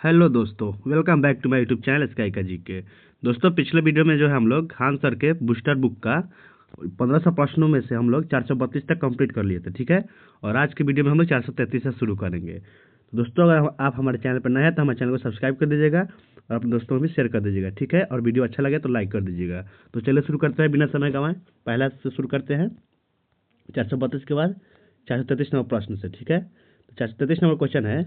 Hello दोस्तों, welcome back to my YouTube channel Sky का GK. दोस्तों, पिछले वीडियो में जो है हम लोग खान सर के बूस्टर बुक का 1500 प्रश्नों में से हम लोग 432 तक कंप्लीट कर लिए थे, ठीक है। और आज के वीडियो में हम लोग 433 से शुरू करेंगे। तो दोस्तों, अगर आप हमारे चैनल पर नए हैं तो हमारे चैनल को सब्सक्राइब कर दीजिएगा और अपने दोस्तों में भी शेयर कर दीजिएगा, ठीक है। और वीडियो अच्छा लगे तो लाइक कर दीजिएगा। तो चलिए शुरू करते हैं बिना समय गंवाए। पहला से शुरू करते हैं 432 के बाद 433 नंबर प्रश्न से, ठीक है। तो 433 नंबर क्वेश्चन है,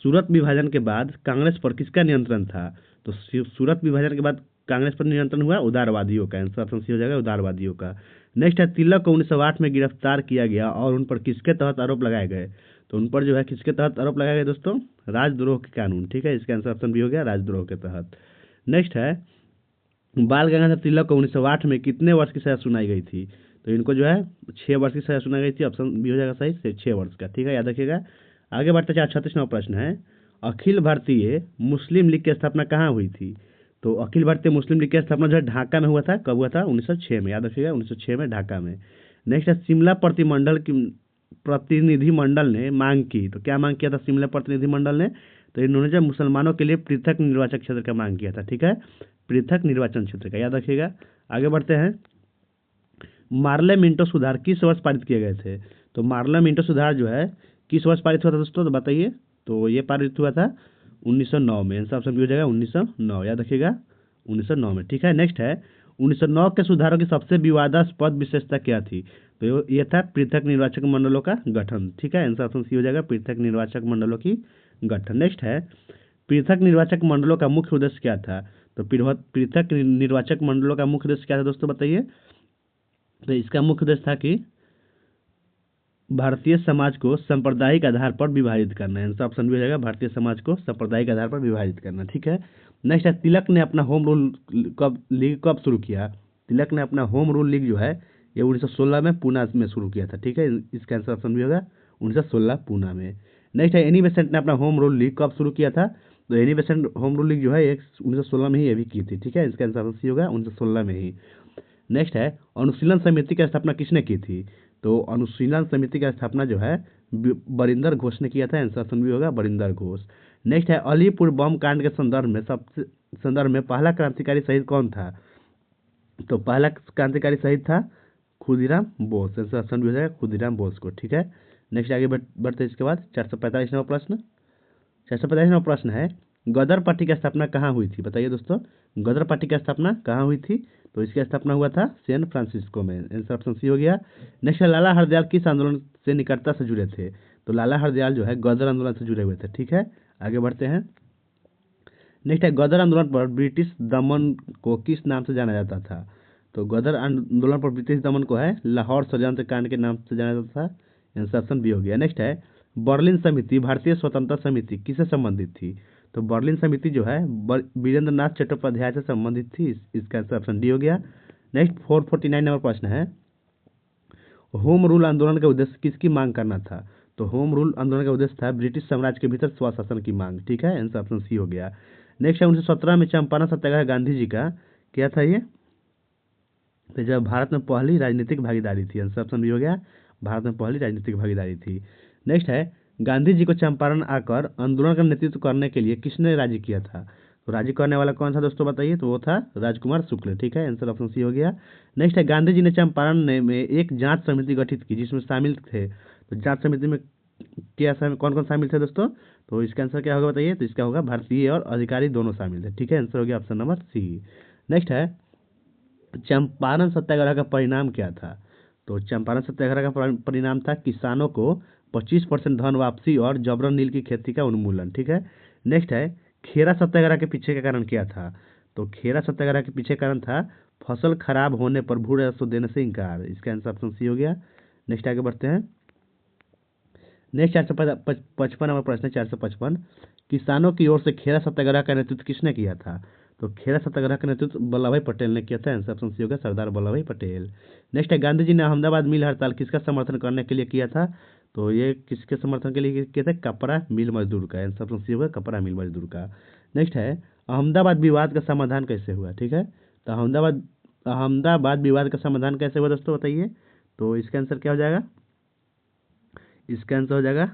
सूरत विभाजन के बाद कांग्रेस पर किसका नियंत्रण था? तो सूरत विभाजन के बाद कांग्रेस पर नियंत्रण हुआ उदारवादियों का। आंसर ऑप्शन सी हो जाएगा, उदारवादियों का। नेक्स्ट है, तिलक को 1908 में गिरफ्तार किया गया और उन पर किसके तहत आरोप लगाए गए? तो उन पर जो है किसके तहत आरोप लगाए गए दोस्तों? राजद्रोह के कानून, ठीक है। इसका आंसर ऑप्शन बी हो गया, राजद्रोह के तहत। नेक्स्ट है, बाल गंगाधर तिलक को 1908 में कितने वर्ष की सजा सुनाई गई थी? तो इनको जो है 6 वर्ष की सजा सुनाई गई थी। ऑप्शन बी हो जाएगा सही, 6 वर्ष का, ठीक है, याद रखिएगा। आगे बढ़ते 436 नंबर प्रश्न है, अखिल भारतीय मुस्लिम लीग की स्थापना कहाँ हुई थी? तो अखिल भारतीय मुस्लिम लीग की स्थापना जो है ढाका में हुआ था। कब हुआ था? 1906 में, याद रखिएगा, 1906 में ढाका में। नेक्स्ट है, शिमला प्रतिनिधिमंडल ने मांग की। तो क्या मांग किया था शिमला प्रतिनिधिमंडल ने? तो इन्होंने जो मुसलमानों के लिए पृथक निर्वाचन क्षेत्र का मांग किया था, ठीक है, पृथक निर्वाचन क्षेत्र का, याद रखिएगा। आगे बढ़ते हैं, मार्ले मिंटो सुधार किस वर्ष पारित किए गए थे? तो मार्ले मिंटो सुधार जो है किस वर्ष पारित हुआ था दोस्तों? तो बताइए। तो ये पारित हुआ था 1909 में। आंसर ऑप्शन भी हो जाएगा 1909, याद रखिएगा, 1909 में, ठीक है। नेक्स्ट है, 1909 के सुधारों की सबसे विवादास्पद विशेषता क्या थी? तो ये था पृथक निर्वाचक मंडलों का गठन, ठीक है। आंसर ऑप्शन सी हो जाएगा, पृथक निर्वाचक मंडलों की गठन। नेक्स्ट है, पृथक निर्वाचक मंडलों का मुख्य उद्देश्य क्या था? तो पृथक निर्वाचक मंडलों का मुख्य उद्देश्य क्या था दोस्तों, बताइए। तो इसका मुख्य उद्देश्य था कि भारतीय समाज को सांप्रदायिक आधार पर विभाजित करना है। आंसर ऑप्शन भी हो जाएगा, भारतीय समाज को सांप्रदायिक आधार पर विभाजित करना, ठीक है। नेक्स्ट है, तिलक ने अपना होम रूल कब शुरू किया? तिलक ने अपना होम रूल लीग जो है ये 1916 में पूना में शुरू किया था, ठीक है। इसका आंसर ऑप्शन भी होगा 1916 पूना में। नेक्स्ट है, एनी बेसेंट ने अपना होम रूल लीग कब शुरू किया था? तो Annie Besant home rule league जो है 1916 में ही ये भी की थी, ठीक है। इसका आंसर सी होगा 1916 में ही। नेक्स्ट है, अनुशीलन समिति की स्थापना किसने की थी? तो अनुशीलन समिति की स्थापना जो है बरिंदर घोष ने किया था। आंसर ऑप्शन भी होगा बरिंदर घोष। नेक्स्ट है, अलीपुर बम कांड के संदर्भ में पहला क्रांतिकारी शहीद कौन था? तो पहला क्रांतिकारी शहीद था खुदीराम बोस। आंसर ऑप्शन भी हो जाएगा खुदीराम बोस को, ठीक है। नेक्स्ट आगे बढ़ते इसके बाद 445 नंबर प्रश्न। 445 नंबर प्रश्न है, गदर पार्टी की स्थापना कहाँ हुई थी? बताइए दोस्तों, गदर पार्टी की स्थापना कहाँ हुई थी? तो इसकी स्थापना हुआ था सैन फ्रांसिस्को में। आंसर ऑप्शन सी हो गया। नेक्स्ट है, लाला हरदयाल किस आंदोलन से निकटता से जुड़े थे? तो लाला हरदयाल जो है गदर आंदोलन से जुड़े हुए थे, ठीक है। आगे बढ़ते हैं। नेक्स्ट है, गदर आंदोलन पर ब्रिटिश दमन को किस नाम से जाना जाता था? तो गदर आंदोलन पर ब्रिटिश दमन को है लाहौर षड्यंत्र कांड के नाम से जाना जाता था। आंसर ऑप्शन बी हो गया। नेक्स्ट है, बर्लिन समिति भारतीय स्वतंत्रता समिति किससे संबंधित थी? तो बर्लिन समिति जो है वीरेंद्र नाथ चट्टोपाध्याय से संबंधित थी। इसका आंसर ऑप्शन डी हो गया। नेक्स्ट 449 नंबर प्रश्न है, होम रूल आंदोलन का उद्देश्य किसकी मांग करना था? तो होम रूल आंदोलन का उद्देश्य था ब्रिटिश साम्राज्य के भीतर स्वशासन की मांग, ठीक है। आंसर ऑप्शन सी हो गया। नेक्स्ट है, 1917 में चंपारण सत्याग्रह गांधी जी का क्या था ये? तो जब भारत में पहली राजनीतिक भागीदारी थी। आंसर ऑप्शन बी हो गया, भारत में पहली राजनीतिक भागीदारी थी। नेक्स्ट है, गांधी जी को चंपारण आकर आंदोलन का नेतृत्व करने के लिए किसने राजी किया था? तो राजी करने वाला कौन था दोस्तों, बताइए। तो वो था राजकुमार शुक्ल, ठीक है। आंसर ऑप्शन सी हो गया। नेक्स्ट है, गांधी जी ने चंपारण में एक जांच समिति गठित की जिसमें शामिल थे। तो जांच समिति में क्या कौन कौन शामिल थे दोस्तों? तो इसका आंसर क्या होगा बताइए। तो इसका होगा भारतीय और अधिकारी दोनों शामिल थे, ठीक है। आंसर हो गया ऑप्शन नंबर सी। नेक्स्ट है, चंपारण सत्याग्रह का परिणाम क्या था? तो चंपारण सत्याग्रह का परिणाम था किसानों को 25% धन वापसी और जबरन नील की खेती का उन्मूलन, ठीक है। नेक्स्ट है, खेरा सत्याग्रह के पीछे का कारण क्या था? तो खेरा सत्याग्रह के पीछे कारण था फसल खराब होने पर भू राजस्व देने से इनकार। इसका आंसर ऑप्शन सी हो गया। नेक्स्ट आगे बढ़ते हैं। नेक्स्ट 455 नंबर प्रश्न है, 455, किसानों की ओर से खेरा सत्याग्रह का नेतृत्व किसने किया था? तो खेरा सत्याग्रह का नेतृत्व वल्लभ भाई पटेल ने किया था। आंसर ऑप्शन सी होगा, सरदार वल्लभ भाई पटेल। नेक्स्ट है, गांधी जी ने अहमदाबाद मिल हड़ताल किसका समर्थन करने के लिए किया था? तो ये किसके समर्थन के लिए किया था? कपड़ा मिल मजदूर का। आंसर ऑप्शन सी होगा, कपड़ा मिल मजदूर का। नेक्स्ट है, अहमदाबाद विवाद का समाधान कैसे हुआ, ठीक है। तो अहमदाबाद विवाद का समाधान कैसे हुआ दोस्तों, बताइए। तो इसका आंसर क्या हो जाएगा? इसका आंसर हो जाएगा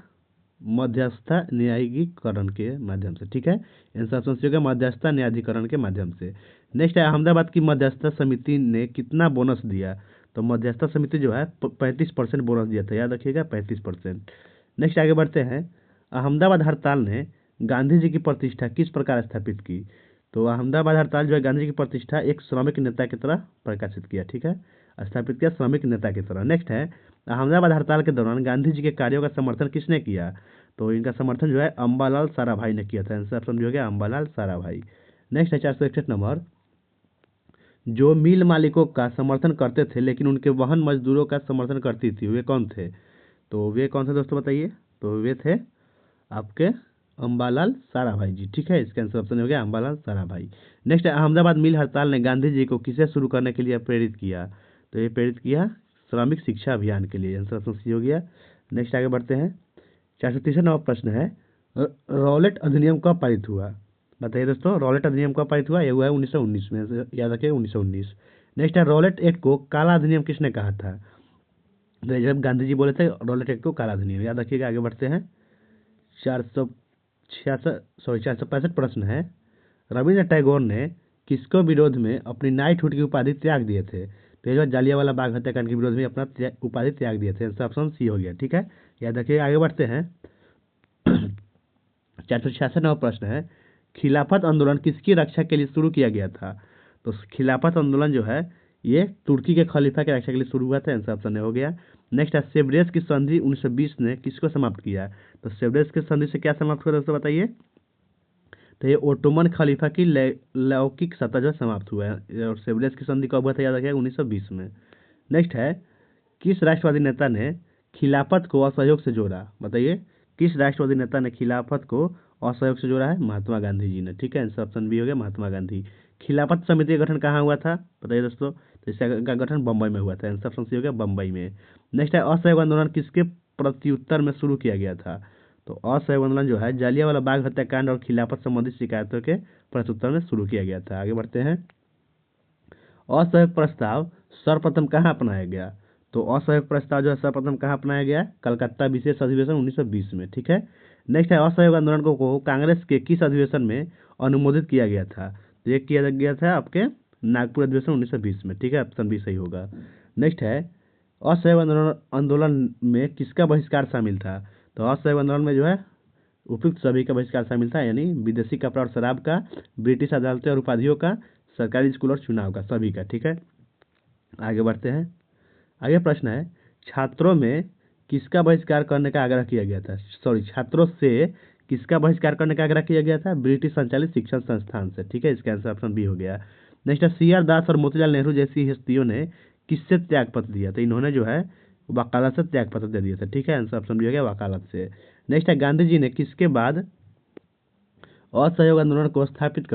मध्यस्थता न्यायिकरण के माध्यम से, ठीक है। आंसर ऑप्शन सी होगा मध्यस्थता न्यायाधिकरण के माध्यम से। नेक्स्ट है अहमदाबाद की मध्यस्थता समिति ने कितना बोनस दिया? तो मध्यस्थता समिति जो है 35% बोनस दिया था, याद रखिएगा 35%। नेक्स्ट आगे बढ़ते हैं, अहमदाबाद हड़ताल ने गांधी जी की प्रतिष्ठा किस प्रकार स्थापित की? तो अहमदाबाद हड़ताल जो है गांधी जी की प्रतिष्ठा एक श्रमिक नेता की तरह प्रकाशित किया, ठीक है, स्थापित किया श्रमिक नेता की तरह। नेक्स्ट है अहमदाबाद हड़ताल के दौरान गांधी जी के कार्यों का समर्थन किसने किया? तो इनका समर्थन जो है अम्बालाल साराभाई ने किया था। आंसर ऑप्शन भी हो गया अम्बालाल साराभाई। नेक्स्ट है 461 नंबर, जो मिल मालिकों का समर्थन करते थे लेकिन उनके वहन मजदूरों का समर्थन करती थी, वे कौन थे? तो वे कौन थे दोस्तों बताइए? तो वे थे आपके अम्बालाल साराभाई जी, ठीक है। इसका आंसर ऑप्शन हो गया अम्बालाल साराभाई। नेक्स्ट है अहमदाबाद मिल हड़ताल ने गांधी जी को किसे शुरू करने के लिए प्रेरित किया? तो ये प्रेरित किया श्रमिक शिक्षा अभियान के लिए। आंसर ऑप्शन सी हो गया। नेक्स्ट आगे बढ़ते हैं, 430 नंबर प्रश्न है, रॉलेट अधिनियम कब पारित हुआ? बताइए दोस्तों, रॉलेट अधिनियम कब पारित हुआ? ये हुआ है 1919 में, याद रखिए 1919। नेक्स्ट है रॉलेट एक्ट को काला अधिनियम किसने कहा था? तो जब गांधी जी बोले थे रॉलेट एक्ट को काला अधिनियम, याद रखिएगा। आगे बढ़ते हैं, 465 प्रश्न है, रविंद्र टैगोर ने किसको विरोध में अपनी नाइटहुड की उपाधि त्याग दिए थे? तो ये जो जालियांवाला बाग हत्याकांड के विरोध में अपना उपाधि त्याग दिए थे। आंसर ऑप्शन सी हो गया, ठीक है, याद रखिएगा। आगे बढ़ते हैं, 466 नंबर प्रश्न है, खिलाफत आंदोलन किसकी रक्षा के लिए शुरू किया गया था? तो खिलाफत आंदोलन जो है ये तुर्की के खलीफा की रक्षा के लिए शुरू हुआ था। आंसर ऑप्शन हो गया। नेक्स्ट है सेब्रेस की संधि 1920 ने किसको समाप्त किया? तो सेब्रेस की संधि से क्या समाप्त हुआ दोस्तों बताइए? तो ये ओटोमन खलीफा की लौकिक सत्ता जो समाप्त हुआ है। और सेब्रेस की संधि कब हुआ था? याद रखिएगा 1920 में। नेक्स्ट है, किस राष्ट्रवादी नेता ने खिलाफत को असहयोग से जोड़ा? बताइए, किस राष्ट्रवादी नेता ने खिलाफत को असहयोग से जोड़ा है? महात्मा गांधी जी ने, ठीक है। आंसर ऑप्शन बी हो गया महात्मा गांधी। खिलाफत समिति का गठन कहाँ हुआ था? बताइए दोस्तों। तो इसका गठन बम्बई में हुआ था। आंसर ऑप्शन सी हो गया बम्बई में। नेक्स्ट है असहयोग आंदोलन किसके प्रत्युत्तर में शुरू किया गया था? तो असहयोग आंदोलन जो है जालियांवाला बाग हत्याकांड और खिलाफत संबंधी शिकायतों के प्रत्युत्तर में शुरू किया गया था। आगे बढ़ते हैं, असहयोग प्रस्ताव सर्वप्रथम कहाँ अपनाया गया? तो असहयोग प्रस्ताव जो है सर्वप्रथम कहाँ अपनाया गया? कलकत्ता विशेष अधिवेशन 1920 में, ठीक है। नेक्स्ट है असहयोग आंदोलन को कांग्रेस के किस अधिवेशन में अनुमोदित किया गया था? तो ये किया गया था आपके नागपुर अधिवेशन 1920 में, ठीक है। ऑप्शन बी सही होगा। नेक्स्ट है असहयोग आंदोलन में किसका बहिष्कार शामिल था? तो असहयोग आंदोलन में जो है उपयुक्त सभी का बहिष्कार शामिल था, यानी विदेशी कपड़ा और शराब का, ब्रिटिश अदालतें और उपाधियों का, सरकारी स्कूल और चुनाव का, सभी का, ठीक है। आगे बढ़ते हैं, आगे प्रश्न है, छात्रों में किसका बहिष्कार करने का आग्रह किया गया था? छात्रों से किसका बहिष्कार करने का आग्रह किया गया था? ब्रिटिश संचालित शिक्षण संस्थान से, ठीक है। इसका आंसर ऑप्शन बी हो गया। नेक्स्ट है सी.आर. दास और मोतीलाल नेहरू जैसी हस्तियों ने किससे त्याग पत्र दिया? तो इन्होंने जो है वकालत से त्याग पत्र दे दिया था, ठीक है। आंसर ऑप्शन बी हो गया वकालत से। नेक्स्ट है गांधी जी ने किसके बाद असहयोग आंदोलन को स्थगित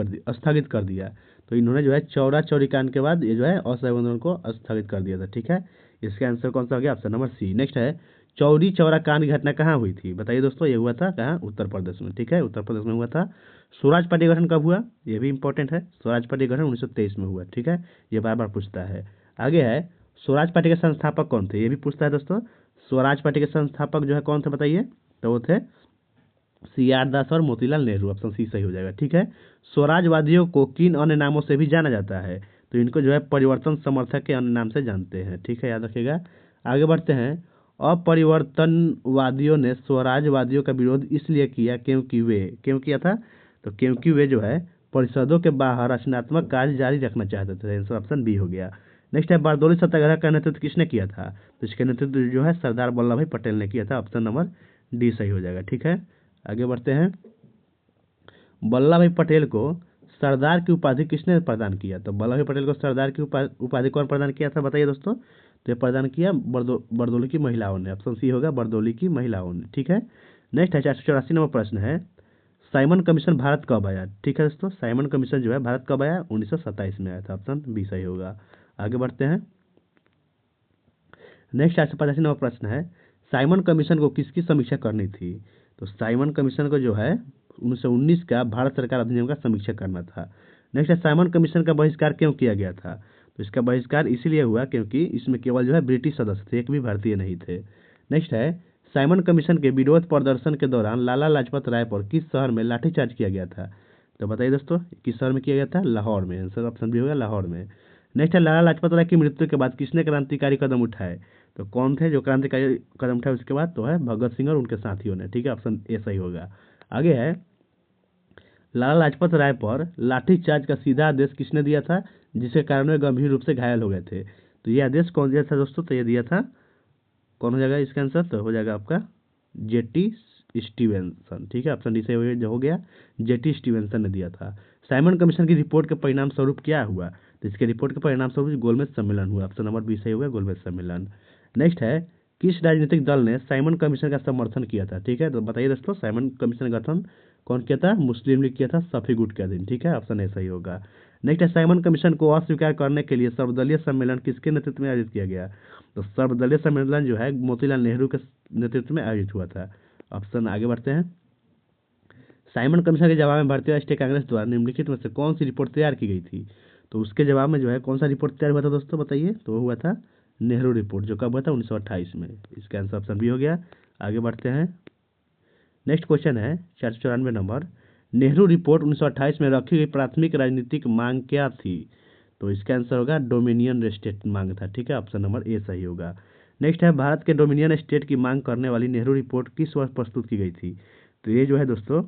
कर दिया? तो इन्होंने जो है चौरा चौरी कांड के बाद ये जो है असहयोग आंदोलन को स्थगित कर दिया था, ठीक है। इसका आंसर कौन सा हो गया? Option number C. नेक्स्ट है चौरी चौरा कांड की घटना कहाँ हुई थी? बताइए दोस्तों, ये हुआ था कहाँ? उत्तर प्रदेश में, ठीक है, उत्तर प्रदेश में हुआ था। स्वराज पार्टी का गठन कब हुआ? ये भी इंपॉर्टेंट है। स्वराज पार्टी का गठन 1923 में हुआ, ठीक है, ये बार बार पूछता है। आगे है स्वराज पार्टी के संस्थापक कौन थे? ये भी पूछता है दोस्तों। स्वराज पार्टी के संस्थापक जो है कौन थे बताइए? तो वो थे सी.आर. दास और मोतीलाल नेहरू। ऑप्शन सी सही हो जाएगा, ठीक है। स्वराजवादियों को किन अन्य नामों से भी जाना जाता है? तो इनको जो है परिवर्तन समर्थक के अन्य नाम से जानते हैं, ठीक है, याद रखिएगा। आगे बढ़ते हैं, अपरिवर्तनवादियों ने स्वराजवादियों का विरोध इसलिए किया क्यों किया था? तो क्योंकि वे जो है परिषदों के बाहर रचनात्मक कार्य जारी रखना चाहते थे। आंसर ऑप्शन बी हो गया। नेक्स्ट है बारदौली सत्याग्रह का नेतृत्व किसने किया था? तो इसका नेतृत्व जो है सरदार वल्लभ भाई पटेल ने किया था। ऑप्शन नंबर डी सही हो जाएगा, ठीक है। आगे बढ़ते हैं, वल्लभ भाई पटेल को सरदार की उपाधि किसने प्रदान किया? तो वल्लभ भाई पटेल को सरदार की उपाधि कौन प्रदान किया था बताइए दोस्तों? तो ये प्रदान किया बरदौली की महिलाओं ने। ऑप्शन सी होगा बरदौली की महिलाओं ने, ठीक है। नेक्स्ट है 484 नंबर प्रश्न है, साइमन कमीशन भारत कब आया? ठीक है दोस्तों, साइमन कमीशन जो है भारत कब आया? 1927 में आया था। ऑप्शन बी सही होगा। आगे बढ़ते हैं, नेक्स्ट 485 नंबर प्रश्न है, साइमन कमीशन को किसकी समीक्षा करनी थी? तो साइमन कमीशन को जो है 1919 का भारत सरकार अधिनियम का समीक्षा करना था। नेक्स्ट है साइमन कमीशन का बहिष्कार क्यों किया गया था? तो इसका बहिष्कार इसीलिए हुआ क्योंकि इसमें केवल जो है ब्रिटिश सदस्य थे, एक भी भारतीय नहीं थे। नेक्स्ट है साइमन कमीशन के विरोध प्रदर्शन के दौरान लाला लाजपत राय पर किस शहर में लाठीचार्ज किया गया था? तो बताइए दोस्तों, किस शहर में किया गया था? लाहौर में। आंसर ऑप्शन बी होगा लाहौर में। नेक्स्ट है, लाला लाजपत राय की मृत्यु के बाद किसने क्रांतिकारी कदम उठाए? तो कौन थे जो क्रांतिकारी कदम उठाए उसके बाद? तो है भगत सिंह और उनके साथियों ने। ठीक है, ऑप्शन ए सही होगा। आगे है, लाला लाजपत राय पर लाठीचार्ज का सीधा आदेश किसने दिया था, जिसके कारण वे गंभीर रूप से घायल हो गए थे? तो ये आदेश कौन दिया था दोस्तों? तो ये दिया था, कौन हो जाएगा इसका आंसर? तो हो जाएगा आपका जेटी स्टीवेंसन। ठीक है, ऑप्शन डी से जो हो गया, जेटी स्टीवेंसन ने दिया था। साइमन कमीशन की रिपोर्ट के परिणाम स्वरूप क्या हुआ? तो इसके रिपोर्ट के परिणाम स्वरूप गोलमेज सम्मेलन हुआ। ऑप्शन नंबर बी सही होगा, गोलमेज सम्मेलन। नेक्स्ट है, किस राजनीतिक दल ने साइमन कमीशन का समर्थन किया था? ठीक है, तो बताइए दोस्तों, साइमन कमीशन का गठन कौन किया था? मुस्लिम लीग किया था, शफी गुट के दिन। ठीक है, ऑप्शन ए सही होगा। नेक्स्ट है, साइमन कमीशन को अस्वीकार करने के लिए सर्वदलीय सम्मेलन किसके नेतृत्व में आयोजित किया गया? तो सर्वदलीय सम्मेलन जो है मोतीलाल नेहरू के नेतृत्व में आयोजित हुआ था। ऑप्शन आगे बढ़ते हैं। साइमन कमीशन के जवाब में भारतीय राष्ट्रीय कांग्रेस द्वारा निम्नलिखित में से कौन सी रिपोर्ट तैयार की गई थी? तो उसके जवाब में जो है कौन सा रिपोर्ट तैयार हुआ था दोस्तों, बताइए? तो वो हुआ था नेहरू रिपोर्ट, जो कब हुआ था? 1928 में। इसका आंसर ऑप्शन बी हो गया। आगे बढ़ते हैं। नेक्स्ट क्वेश्चन है 494 नंबर, नेहरू रिपोर्ट 1928 में रखी गई प्राथमिक राजनीतिक मांग क्या थी? तो इसका आंसर होगा डोमिनियन स्टेट मांग था। ठीक है, ऑप्शन नंबर ए सही होगा। नेक्स्ट है, भारत के डोमिनियन स्टेट की मांग करने वाली नेहरू रिपोर्ट किस वर्ष प्रस्तुत की गई थी? तो ये जो है दोस्तों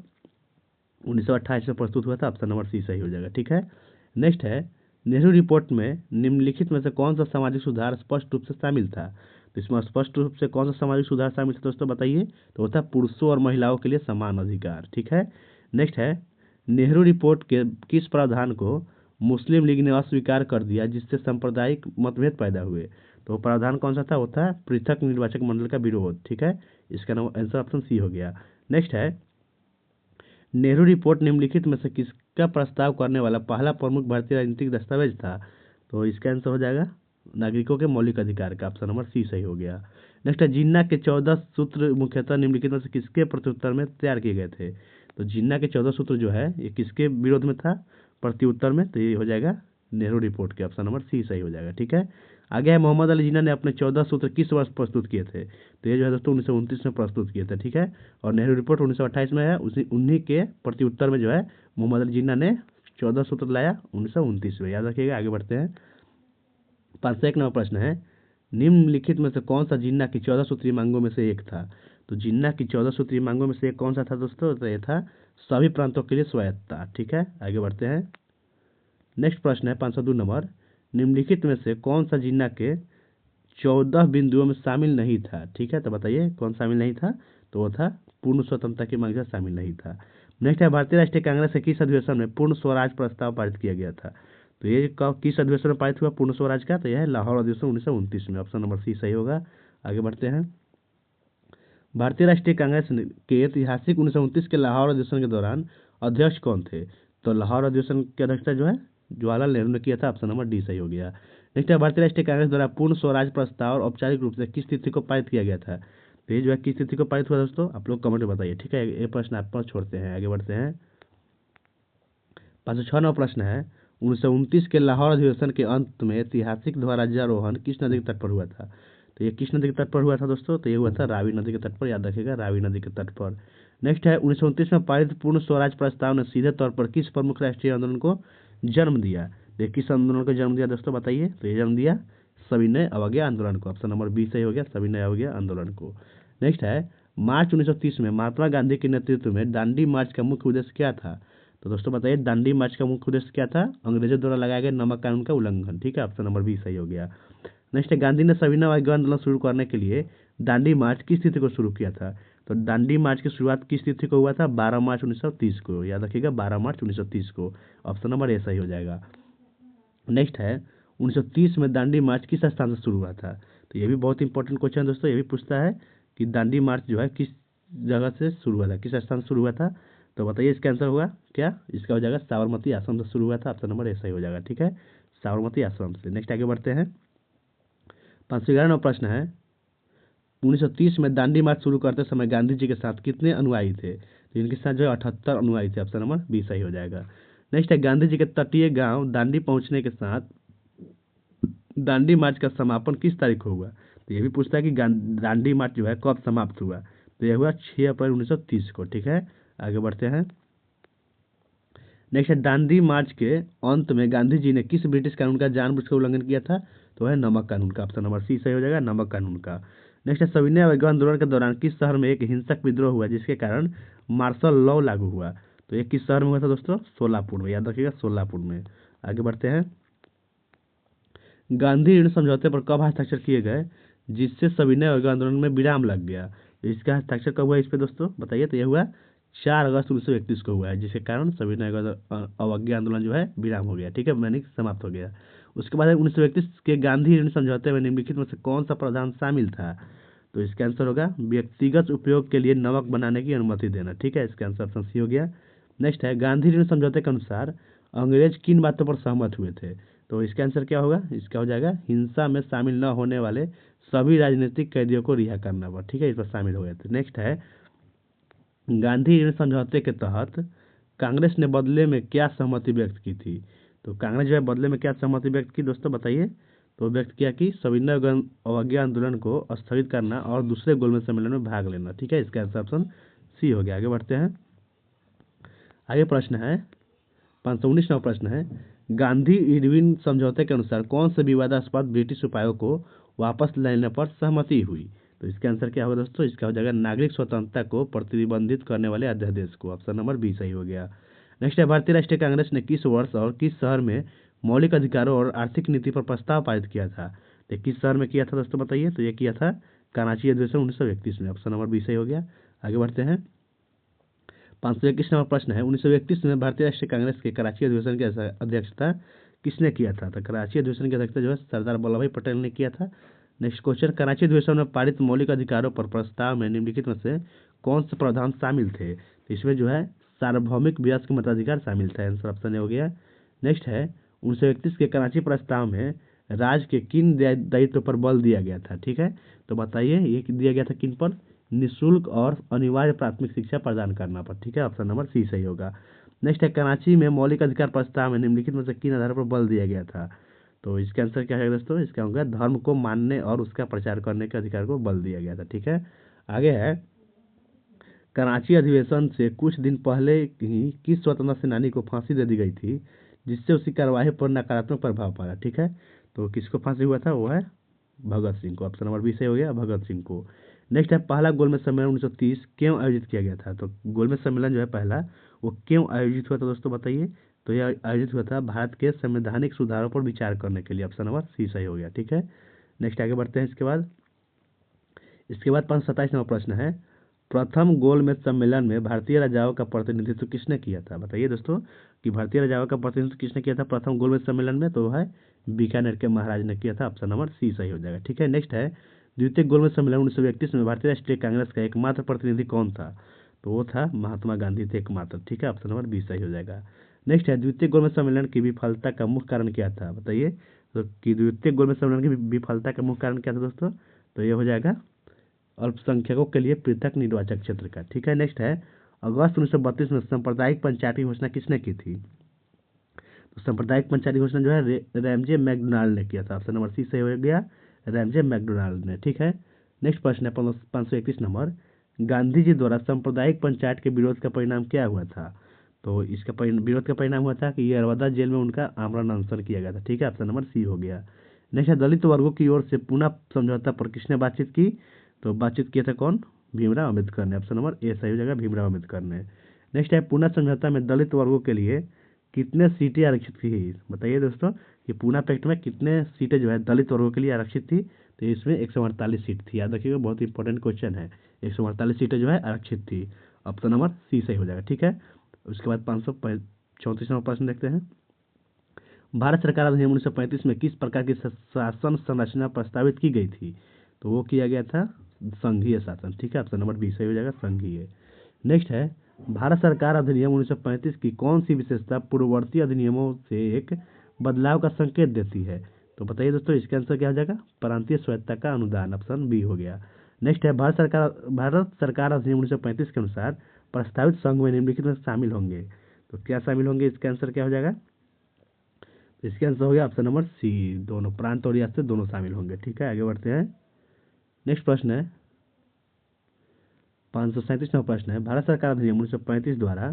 1928 में प्रस्तुत हुआ था। ऑप्शन नंबर सी सही हो जाएगा। ठीक है, नेक्स्ट है, नेहरू रिपोर्ट में निम्नलिखित में से कौन सा सामाजिक सुधार स्पष्ट रूप से शामिल था? तो इसमें स्पष्ट रूप से कौन सा सामाजिक सुधार शामिल था दोस्तों, बताइए? तो होता है पुरुषों और महिलाओं के लिए समान अधिकार। ठीक है, नेक्स्ट है, नेहरू रिपोर्ट के किस प्रावधान को मुस्लिम लीग ने अस्वीकार कर दिया जिससे सांप्रदायिक मतभेद पैदा हुए? तो प्रावधान कौन सा था? होता है पृथक निर्वाचक मंडल का विरोध। ठीक है, इसका आंसर ऑप्शन सी हो गया। नेक्स्ट है, नेहरू रिपोर्ट निम्नलिखित में से किसका प्रस्ताव करने वाला पहला प्रमुख भारतीय राजनीतिक दस्तावेज था? तो इसका आंसर हो जाएगा नागरिकों के मौलिक अधिकार का। ऑप्शन नंबर सी सही हो गया। नेक्स्ट है, जिन्ना के 14 सूत्र मुख्यतः निम्नलिखित में से किसके प्रत्युत्तर में तैयार किए गए थे? तो जिन्ना के 14 सूत्र जो है ये किसके विरोध में था? प्रत्युत्तर में। तो ये हो जाएगा नेहरू रिपोर्ट के। ऑप्शन नंबर सी सही हो जाएगा। ठीक है, आगे है, मोहम्मद अली जिन्ना ने अपने 14 सूत्र किस वर्ष प्रस्तुत किए थे? तो ये जो है दोस्तों 1929 में प्रस्तुत किए थे। ठीक है, और नेहरू रिपोर्ट 1928 में है, उसी उन्हीं के प्रत्युत्तर में जो है मोहम्मद अली जिन्ना ने 14 सूत्र लाया 1929 में। याद रखिएगा। आगे बढ़ते हैं। 501 नंबर प्रश्न है, निम्नलिखित में से कौन सा जिन्ना की 14 सूत्रीय मांगों में से एक था? तो जिन्ना की 14 सूत्रीय मांगों में से एक कौन सा था दोस्तों? तो ये था सभी प्रांतों के लिए स्वायत्तता। ठीक है, आगे बढ़ते हैं। नेक्स्ट प्रश्न है 502 नंबर, निम्नलिखित में से कौन सा जिन्ना के 14 बिंदुओं में शामिल नहीं था? ठीक है, तो बताइए कौन शामिल नहीं था? तो वो था पूर्ण स्वतंत्रता की मांग से शामिल नहीं था। नेक्स्ट है, भारतीय राष्ट्रीय कांग्रेस के किस अधिवेशन में पूर्ण स्वराज प्रस्ताव पारित किया गया था? तो ये किस अधिवेशन में पारित हुआ पूर्ण स्वराज का? तो यह है लाहौर अधिवेशन 1929 में। ऑप्शन नंबर सी सही होगा। आगे बढ़ते हैं। भारतीय राष्ट्रीय कांग्रेस के ऐतिहासिक 1929 के लाहौर अधिवेशन के दौरान अध्यक्ष कौन थे? तो लाहौर अधिवेशन की अध्यक्षता जो है जवाहरलाल नेहरू ने किया था। ऑप्शन नंबर डी सही हो गया। नेक्स्ट है, भारतीय राष्ट्रीय कांग्रेस द्वारा पूर्ण स्वराज प्रस्ताव औपचारिक रूप से किस तिथि को पारित किया गया था? तो ये जो है किस तिथि को पारित हुआ दोस्तों, आप लोग कमेंट में बताइए। ठीक है, ये प्रश्न आप पर छोड़ते हैं। आगे बढ़ते हैं। 506 प्रश्न है, 1929 के लाहौर अधिवेशन के अंत में ऐतिहासिक ध्वजारोहण किस नदी के तट पर हुआ था? तो ये किस नदी के तट पर हुआ था दोस्तों? तो ये हुआ था रावी नदी के तट पर। याद रखिएगा, रावी नदी के तट पर। नेक्स्ट है, 1929 में पारित पूर्ण स्वराज प्रस्ताव ने सीधे तौर पर किस प्रमुख राष्ट्रीय आंदोलन को जन्म दिया? तो किस आंदोलन को जन्म दिया दोस्तों, बताइए? तो ये जन्म दिया सविनय अवज्ञा आंदोलन को। ऑप्शन नंबर बी सही हो गया, सविनय अवज्ञा आंदोलन को। नेक्स्ट है, मार्च 1930 में महात्मा गांधी के नेतृत्व में दांडी मार्च का मुख्य उद्देश्य क्या था? तो दोस्तों बताइए, दांडी मार्च का मुख्य उद्देश्य क्या था? अंग्रेजों द्वारा लगाए गए नमक कानून का उल्लंघन। ठीक है, ऑप्शन नंबर बी सही हो गया। नेक्स्ट है, गांधी ने सविनय अवज्ञा आंदोलन शुरू करने के लिए दांडी मार्च किस तिथि को शुरू किया था? तो दांडी मार्च की शुरुआत किस तिथि को हुआ था? 12 मार्च 1930 को। याद रखिएगा, 12 मार्च 1930 को। ऑप्शन नंबर ए सही हो जाएगा। नेक्स्ट है, 1930 में दांडी मार्च किस स्थान से शुरू हुआ था? तो ये भी बहुत इंपॉर्टेंट क्वेश्चन दोस्तों, ये भी पूछता है कि दांडी मार्च जो है किस जगह से शुरू हुआ था, किस स्थान से शुरू हुआ था? तो बताइए इसका आंसर होगा क्या? इसका हो जाएगा साबरमती आश्रम से शुरू हुआ था। ऑप्शन नंबर ए सही हो जाएगा। ठीक है, साबरमती आश्रम से। नेक्स्ट आगे बढ़ते हैं। 511 प्रश्न है, 1930 में दांडी मार्च शुरू करते समय गांधी जी के साथ कितने अनुयायी थे? तो इनके साथ जो है 78 अनुयायी थे। ऑप्शन नंबर बी सही हो जाएगा। नेक्स्ट है, गांधी जी के तटीय गांव दांडी पहुंचने के साथ दांडी मार्च का समापन किस तारीख को हुआ? तो ये भी पूछता है कि दांडी मार्च जो है कब समाप्त हुआ, तो यह हुआ 6 अप्रैल 1930 को। ठीक है, आगे बढ़ते हैं। नेक्स्ट है, दांडी मार्च के अंत में गांधी जी ने किस ब्रिटिश कानून का जानबूझकर उल्लंघन किया था, तो है नमक कानून का। ऑप्शन नंबर सी सही हो जाएगा, नमक कानून का। नेक्स्ट है, सविनय अवज्ञा आंदोलन के दौरान किस शहर में एक हिंसक विद्रोह हुआ जिसके कारण मार्शल लॉ लागू हुआ, तो ये किस शहर में हुआ था दोस्तों, सोलापुर में, याद रखिएगा सोलापुर में। आगे बढ़ते हैं। गांधी ऋण समझौते पर कब हस्ताक्षर किए गए जिससे सविनय अवज्ञा आंदोलन में विराम लग गया, तो इसका हस्ताक्षर कब हुआ इस पे दोस्तों बताइए, तो यह हुआ 4 अगस्त 1931 को हुआ है, जिसके कारण सविनय अवज्ञा आंदोलन जो है विराम हो गया। ठीक है, मैंने समाप्त हो गया। उसके बाद 1931 के गांधी ऋण समझौते में निम्नलिखित में से कौन सा प्रावधान शामिल था, तो इसका आंसर होगा व्यक्तिगत उपयोग के लिए नमक बनाने की अनुमति देना। ठीक है, इसका आंसर ऑप्शन सी हो गया। नेक्स्ट है, गांधी ऋण समझौते के अनुसार अंग्रेज किन बातों पर सहमत हुए थे, तो इसका आंसर क्या होगा, इसका हो जाएगा हिंसा में शामिल न होने वाले सभी राजनीतिक कैदियों को रिहा करना पर। ठीक है, इस पर शामिल हो गए थे। नेक्स्ट है, गांधी ऋण समझौते के तहत कांग्रेस ने बदले में क्या सहमति व्यक्त की थी, तो कांग्रेस जो है बदले में क्या सहमति व्यक्त की दोस्तों बताइए, तो व्यक्त किया कि सविनय अवज्ञा आंदोलन को स्थगित करना और दूसरे गोलमेज सम्मेलन में भाग लेना। ठीक है, इसका आंसर ऑप्शन सी हो गया। आगे बढ़ते हैं। आगे प्रश्न है 519वां प्रश्न है, गांधी इरविन समझौते के अनुसार कौन से विवादास्पद ब्रिटिश उपायों को वापस लेने पर सहमति हुई, तो इसका आंसर क्या होगा दोस्तों, इसका हो जाएगा नागरिक स्वतंत्रता को प्रतिबंधित करने वाले अध्यादेश को। ऑप्शन नंबर बी सही हो गया। नेक्स्ट है, भारतीय राष्ट्रीय कांग्रेस ने किस वर्ष और किस शहर में मौलिक अधिकारों और आर्थिक नीति पर प्रस्ताव पारित किया था, तो किस शहर में किया था दोस्तों बताइए, तो ये किया था कराची अधिवेशन 1931 में। ऑप्शन नंबर बी सही हो गया। आगे बढ़ते हैं। 521वां प्रश्न है, 1931 में भारतीय राष्ट्रीय कांग्रेस के कराची अधिवेशन की अध्यक्षता किसने किया था, तो कराची अधिवेशन की अध्यक्षता जो है सरदार वल्लभ भाई पटेल ने किया था। नेक्स्ट क्वेश्चन, कराची अधिवेशन में पारित मौलिक अधिकारों पर प्रस्ताव में निम्नलिखित में से कौन से प्रावधान शामिल थे, तो इसमें जो है सार्वभौमिक वयस्क मताधिकार शामिल था। आंसर ऑप्शन हो गया। नेक्स्ट है, 1931 के कराची प्रस्ताव में राज्य के किन दायित्व पर बल दिया गया था, ठीक है, तो बताइए ये दिया गया था किन पर, निःशुल्क और अनिवार्य प्राथमिक शिक्षा प्रदान करना पर। ठीक है, ऑप्शन नंबर सी सही होगा। नेक्स्ट है, कराची में मौलिक अधिकार प्रस्ताव में निम्नलिखित में से किन आधार पर बल दिया गया था, तो इसका आंसर क्या है दोस्तों, इसका होगा धर्म को मानने और उसका प्रचार करने के अधिकार को बल दिया गया था। ठीक है, आगे है, कराची अधिवेशन से कुछ दिन पहले ही किस स्वतंत्रता सेनानी को फांसी दे दी गई थी जिससे उसकी कार्यवाही पर नकारात्मक प्रभाव पड़ा। ठीक है, तो किसको फांसी हुआ था, वो है भगत सिंह को। ऑप्शन नंबर बी सही हो गया, भगत सिंह को। नेक्स्ट है, पहला गोलमेज सम्मेलन 1930 क्यों आयोजित किया गया था, तो गोलमेज सम्मेलन जो है पहला वो क्यों आयोजित हुआ था दोस्तों बताइए, तो यह आयोजित हुआ था भारत के संवैधानिक सुधारों पर विचार करने के लिए। ऑप्शन नंबर सी सही हो गया। ठीक है, नेक्स्ट आगे बढ़ते हैं। इसके बाद 527वां प्रश्न है, प्रथम गोलमेज सम्मेलन में भारतीय राजाओं का प्रतिनिधित्व किसने किया था, बताइए दोस्तों कि भारतीय राजाओं का प्रतिनिधित्व किसने किया था प्रथम गोलमेज सम्मेलन में, तो है बीकानेर के महाराज ने किया था। ऑप्शन नंबर सी सही हो जाएगा। ठीक है, नेक्स्ट है, द्वितीय गोलमेज सम्मेलन 1931 में भारतीय राष्ट्रीय कांग्रेस का एकमात्र प्रतिनिधि कौन था, तो वो था महात्मा गांधी थे एकमात्र। ठीक है, ऑप्शन नंबर बी सही हो जाएगा। नेक्स्ट है, द्वितीय गोलमेज सम्मेलन की विफलता का मुख्य कारण क्या था बताइए, तो कि द्वितीय गोलमेज सम्मेलन की विफलता का मुख्य कारण क्या था दोस्तों, तो ये हो जाएगा अल्पसंख्यकों के लिए पृथक निर्वाचक क्षेत्र का। ठीक है, नेक्स्ट है, अगस्त 1932 में सांप्रदायिक पंचायत की घोषणा किसने की थी, तो सांप्रदायिक पंचायत की घोषणा जो है रैमजे मैकडोनाल्ड ने किया था। ऑप्शन नंबर सी सही हो गया, रैमजे मैकडोनाल्ड ने। ठीक है, नेक्स्ट प्रश्न है 531 नंबर, गांधी जी द्वारा सांप्रदायिक पंचायत के विरोध का परिणाम क्या हुआ था, तो इसका विरोध का परिणाम हुआ था कि यरवदा जेल में उनका आमरण अनशन किया गया था। ठीक है, ऑप्शन नंबर सी हो गया। नेक्स्ट है, दलित वर्गों की ओर से पुनः समझौता पर किसने बातचीत की, तो बातचीत किया था कौन, भीमराव अम्बेडकर ने। ऑप्शन नंबर ए सही हो जाएगा, भीमराव अम्बेडकर ने। नेक्स्ट है, पुनः समझौता में दलित वर्गों के लिए कितने सीटें आरक्षित थी, बताइए दोस्तों कि पूना पैक्ट में कितने सीटें जो है दलित वर्गों के लिए आरक्षित थी, तो इसमें 148 सीट थी। याद रखिएगा, बहुत इंपॉर्टेंट क्वेश्चन है, 148 सीटें जो है आरक्षित थी। ऑप्शन नंबर सी सही हो जाएगा। ठीक है, उसके बाद 534वां प्रश्न देखते हैं, भारत सरकार अधिनियम 1935 में किस प्रकार की शासन संरचना प्रस्तावित की गई थी, तो वो किया गया था संघीय शासन। ठीक है, ऑप्शन नंबर बी सही हो जाएगा, संघीय। नेक्स्ट है, भारत सरकार अधिनियम 1935 की कौन सी विशेषता पूर्ववर्ती अधिनियमों से एक बदलाव का संकेत देती है, तो बताइए दोस्तों इसका आंसर क्या हो जाएगा, प्रांतीय स्वायत्तता का अनुदान। ऑप्शन बी हो गया। नेक्स्ट है, भारत सरकार अधिनियम 1935 के अनुसार प्रस्तावित संघ में निम्नलिखित में शामिल होंगे, तो क्या शामिल होंगे, इसका आंसर क्या हो जाएगा, इसका आंसर हो गया ऑप्शन नंबर सी, दोनों प्रांत और रियासत दोनों शामिल होंगे। ठीक है, आगे बढ़ते हैं। नेक्स्ट प्रश्न है 537वां प्रश्न है, भारत सरकार अधिनियम 1935 द्वारा